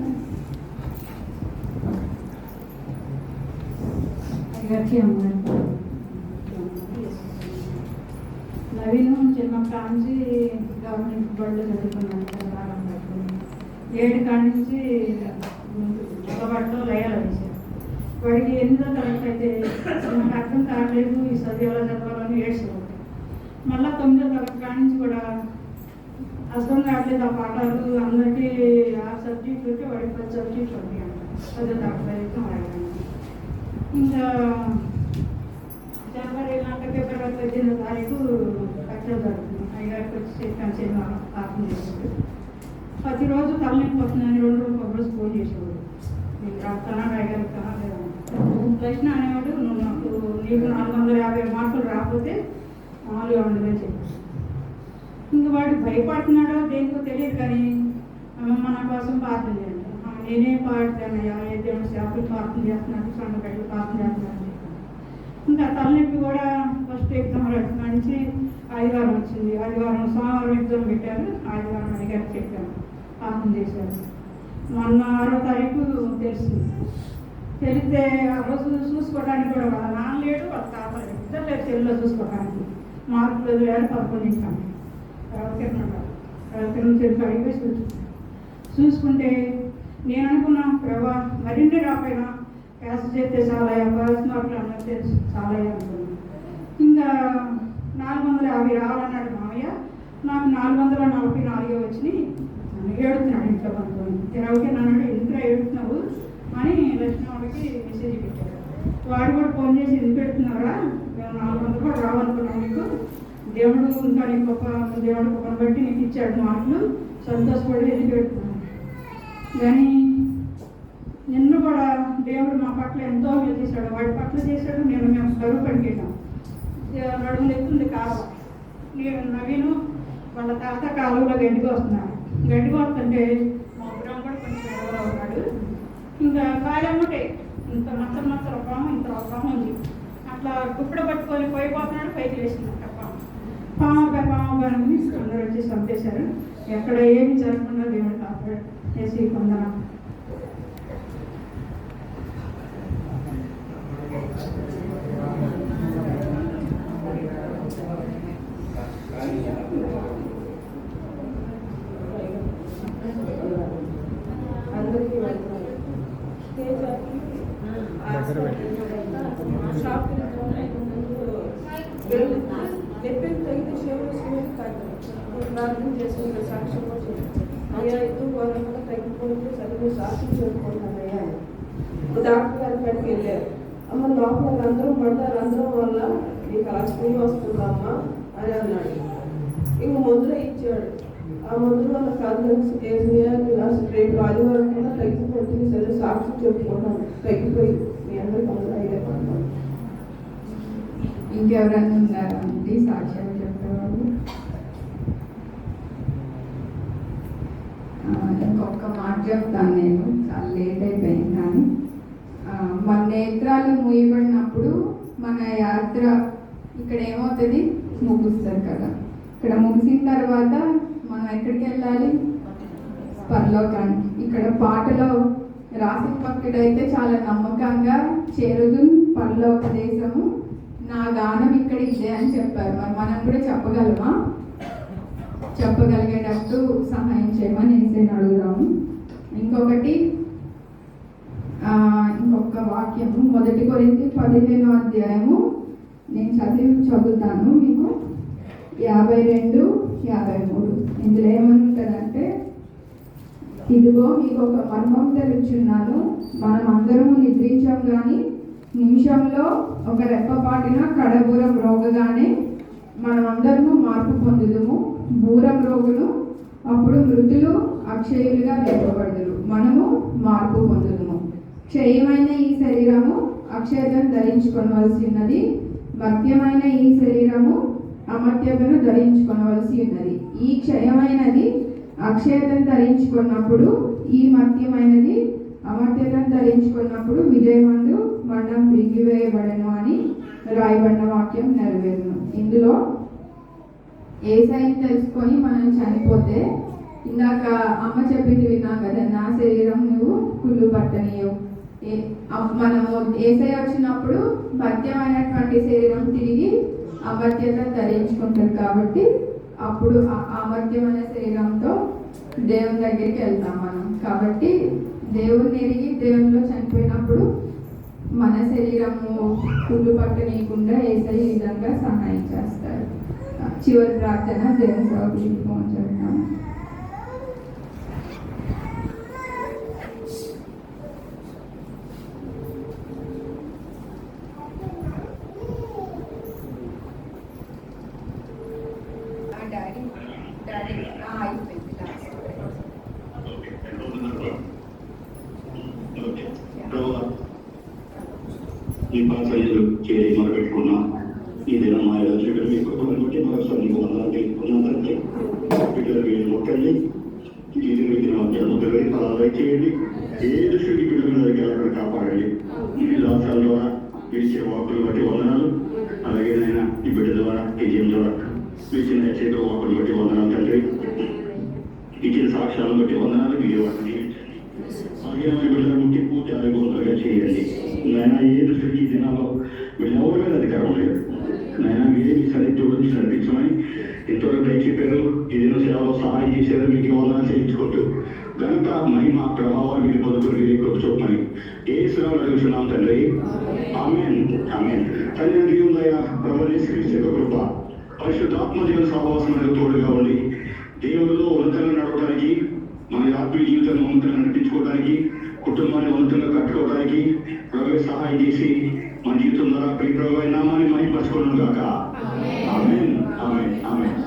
నవీను చిన్నప్పటి నుంచి గవర్నమెంట్ బడిలో చదువుకున్నాను. 7 కాడి నుంచి ఒకబడిలో లయాలు వచ్చారు. వాడికి 8వ తరగతి అయితే నాకు అర్థం కావట్లేదు, ఈ చదువు ఎలా చదవాలని ఏడ్చుకోవాలి. మళ్ళీ 9వ తరగతి కాడి నుంచి కూడా అర్థం కావట్లేదు. ఆ పాఠాలు అందరికీ 6 సబ్జెక్టులకి వాడికి 10 సబ్జెక్టులు ఉంటాయి అంట. 10వ తరగతి వాడికి ఇంకా జనవరి ఫిబ్రవరి 18వ తారీఖు కట్టలు జరుగుతుంది. అయ్యగారికి వచ్చి కంచెలు ప్రార్థన చేసేవాడు. ప్రతిరోజు తలనొప్పి వస్తుందని 2 రోజులు ఒక రోజు ఫోన్ చేసేవాడు. నీకు రాస్తానా అయ్యగారికి లేదా ప్రశ్న అనేవాడు, నీకు 450 మార్కులు రాకపోతే మామూలుగా ఉండదని చెప్పాడు. ఇంకా వాడు భయపడుతున్నాడో దేనికో తెలియదు, కానీ అమ్మమ్మ నా కోసం ప్రార్థన చేయండి, నేనే పాడుతానయ్యా, దేవుడు సేవకులు ప్రార్థన చేస్తున్నాడు, సంఘ బిడ్డలు ప్రార్థన చేస్తున్నాడు. ఇంకా తలనొప్పి కూడా ఫస్ట్ ఎగ్జామ్ నుంచి ఆదివారం వచ్చింది. ఆదివారం సోమవారం ఎగ్జామ్ పెట్టారు. ఆదివారం అడిగారు, చెప్పాను, ప్రార్థన చేశారు. మొన్న 6వ తారీఖు తెలిసింది. తెలిస్తే ఆ రోజు చూసుకోవడానికి కూడా వాళ్ళ నాన్న లేడు, వాళ్ళ తాత లేడు, ఇద్దరు లేరు చెల్లిలో చూసుకోవడానికి. మార్కులు వదిలేరు 11 నుంచి అడిగి చూసుకుంటే నేను అనుకున్నా, ప్రభా మరిన్ని రాపోయినా క్యాస్ చేస్తే చాలయ్యా, 10 మార్కులు అన్నది చాలయ్యా అనుకున్నాను. ఇంకా 450 రావాలన్నాడు మామయ్య. నాకు 444 వచ్చినాయి. ఏడుతున్నాడు ఇంట్లో పనుకొని. ఇరవైకి నన్ను ఇంట్లో ఏడుతున్నావు అని లక్ష్మణుడికి మెసేజ్ పెట్టాడు. వాడు కూడా ఫోన్ చేసి ఎందుకు పెడుతున్నారా, మేము 400 కూడా రావాలనుకున్నాం, మీకు దేవుడు ఇంకా నీకు దేవుడు గొప్పను బట్టి నీకు ఇచ్చాడు మార్కులు, సంతోషపడి ఎందుకు పెడుతున్నాను. కానీ నిన్ను కూడా దేవుడు మా పట్ల ఎంతో మేలు చేశాడు. వాడి పట్ల చేశాడు. మేము కరువు పడిపోయాం. నడుములు ఎత్తుంది కాలువ. నేను నవీను వాళ్ళ తాత కాలువలో గడ్డిగా వస్తున్నాడు. గడ్డిగా వస్తుంటే మా అబ్రాం కూడా కొంచెం ఎడవలో ఉన్నాడు. ఇంకా కాయమ్మటే ఇంత మచ్చల పాము, ఇంత పాము ఉంది. అట్లా కుప్పడ పట్టుకొని పోయిపోతున్నాడు. పైకి వేసిందంట పాము అని అందరూ వచ్చి చంపేశారు. ఎక్కడ ఏమి జరగకుండా దేవుడు కాపాడు చేసి కొందరు. అందరికీ నొప్పి తగిన సేవలు ప్రార్థన చేసుకుంటే సాక్ష్యం అయ్యా ఎందుకు ఘోరంగా తగ్గిపోతే చదివి సాక్ష్యం చేసుకుంటున్నానయ్యా. డాక్టర్ గారి కాడికి వెళ్ళారు. అమ్మ లోపల రంధ్రం పడ్డారు, రంధ్రం వల్ల నీకు అలక్ష్మి వస్తుందమ్మా అని అన్నాడు. ఇంక మందులు ఇచ్చాడు. ఆ మందుల వల్ల కాదు రేపు ఆదివారం కూడా తగ్గిపోతుంది, సరే సాక్షి చెప్పుకుంటాను, తగ్గిపోయి మీ అందరికీ అందరూ అయ్యే పడతాను. ఇంకెవరన్నా ఉన్నారా అండి సాక్ష్యాలు చెప్పేవాళ్ళు? ఇంకొక మాట చెప్తాను. నేను చాలా లేట్ అయిపోయింది, కానీ మన నేత్రాలు మూయబడినప్పుడు మన యాత్ర ఇక్కడ ఏమవుతుంది, ముగుస్తారు కదా. ఇక్కడ ముగిసిన తర్వాత మనం ఎక్కడికి వెళ్ళాలి, పరలోకానికి. ఇక్కడ పాటలో రాసిన భక్తుడైతే చాలా నమ్మకంగా చేరుదు పరలోక దేశము, నా గానం ఇక్కడ ఇదే అని చెప్పారు. మరి మనం కూడా చెప్పగలమా? చెప్పగలిగేటట్టు సహాయం చేయమని నేను అడుగుదాము. ఇంకొక వాక్యము 1 కొరింథీ 15వ అధ్యాయము నేను చదువుతాను మీకు. 52, 53 ఇందులో ఏమనుంటుందంటే, ఇదిగో మీకు ఒక మర్మం తెలుచున్నాను, మనం అందరము నిద్రించాం కానీ నిమిషంలో ఒక రెప్పపాటిన కడబూరం రోగగానే మనం అందరము మార్పు పొందుదుము. బూరం రోగును, అప్పుడు మృతులు అక్షయులుగా లేపబడుదురు, మనము మార్పు పొందుదుము. క్షయమైన ఈ శరీరము అక్షయతను ధరించుకొనవలసినది, మర్త్యమైన ఈ శరీరము అమర్త్యతను ధరించుకొనవలసి ఉన్నది. ఈ క్షయమైనది అక్షయతను ధరించుకున్నప్పుడు, ఈ మర్త్యమైనది అమర్త్యతను ధరించుకున్నప్పుడు విజయమందు మరణం మింగివేయబడను అని రాయబడిన వాక్యం నెరవేరును. ఇందులో యేసయ్యను తెలుసుకొని మనం చనిపోతే, ఇందాక అమ్మ చెప్పింది విన్నాం కదా, నా శరీరం నువ్వు కుళ్ళు పట్టనీయవు. మనము యేసయ్య వచ్చినప్పుడు మర్త్యమైనటువంటి శరీరం తిరిగి అమర్త్యతను ధరించుకుంటారు. కాబట్టి అప్పుడు అమర్త్యమైన శరీరంతో దేవుని దగ్గరికి వెళ్తాం మనం. కాబట్టి దేవుని ఎరిగి దేవునిలో చనిపోయినప్పుడు మన శరీరము కుళ్ళు పట్టనీయకుండా యేసయ్య ఈ విధంగా సహాయం చేస్తారు. చివరి ప్రార్థన దేవుని సేవకుడికి ఫోన్ చేస్తాము. ఈ పాత్రలు చేరి మొదలుపెట్టుకున్నాం. ఈ దినం మా ఎదురు మీ కుటుంబం బట్టి మరొకసారి మీకు వందలు తెలుపుకున్నాం తండ్రి. బిడ్డలు మీరు ముట్టండి, ఈ ముద్దలు అలా చేయండి. ఏ దృష్టికి బిడ్డలు దగ్గర కాపాడండి. ఈ దాసాల ద్వారా ఇచ్చే వాకులు బట్టి వందనాలు. అలాగే నైనా ఈ బిడ్డ ద్వారా విజయం ద్వారా ఇచ్చిన చేతి వాకులు బట్టి వందనాలు తండ్రి. ఇచ్చిన సాక్ష్యాలను బట్టి వందనాలు. విజయవాడని అలాగే బిడ్డల ముట్టి పూర్తి ఆరోగ్యంగా చేయండి. నైనా ఏ దృష్టికి దినాల్లో వీళ్ళెవరి మీద అధికారం లేదు. నైనా మీరే మీ సరిగ్గా గురించి నడిపించమని ఎంతవరకు దయ చెప్పారు. ఈ దిన సేవలో సహాయం చేశారు. మీకు వందనాలు చేయించుకుంటూ ఘనత మహిమ ప్రభావాలు మీరు పొందుకుని మీరే కృప చూపమని ఏ సేవలు అడుగుతున్నాం తండ్రి. ఆమేన్ ఆమేన్. తండ్రి ఉందయ్యా ప్రభు యేసుక్రీస్తు యొక్క కృప పరిశుద్ధాత్మ జీవన సహవాసం అనేది తోడుగా ఉండి దేవుల్లో ఉన్నతంగా నడవడానికి, మన ఆత్మీయ జీవితాన్ని ఉన్నతంగా నడిపించుకోవడానికి, కుటుంబాన్ని ఉన్నతంగా కట్టుకోవడానికి ప్రభు సహాయం చేసి మన జీవితం ద్వారా ప్రియ ప్రభు నామాన్ని మహిమపరచుకోవడం కాక. ఆమేన్ ఆమేన్ ఆమేన్.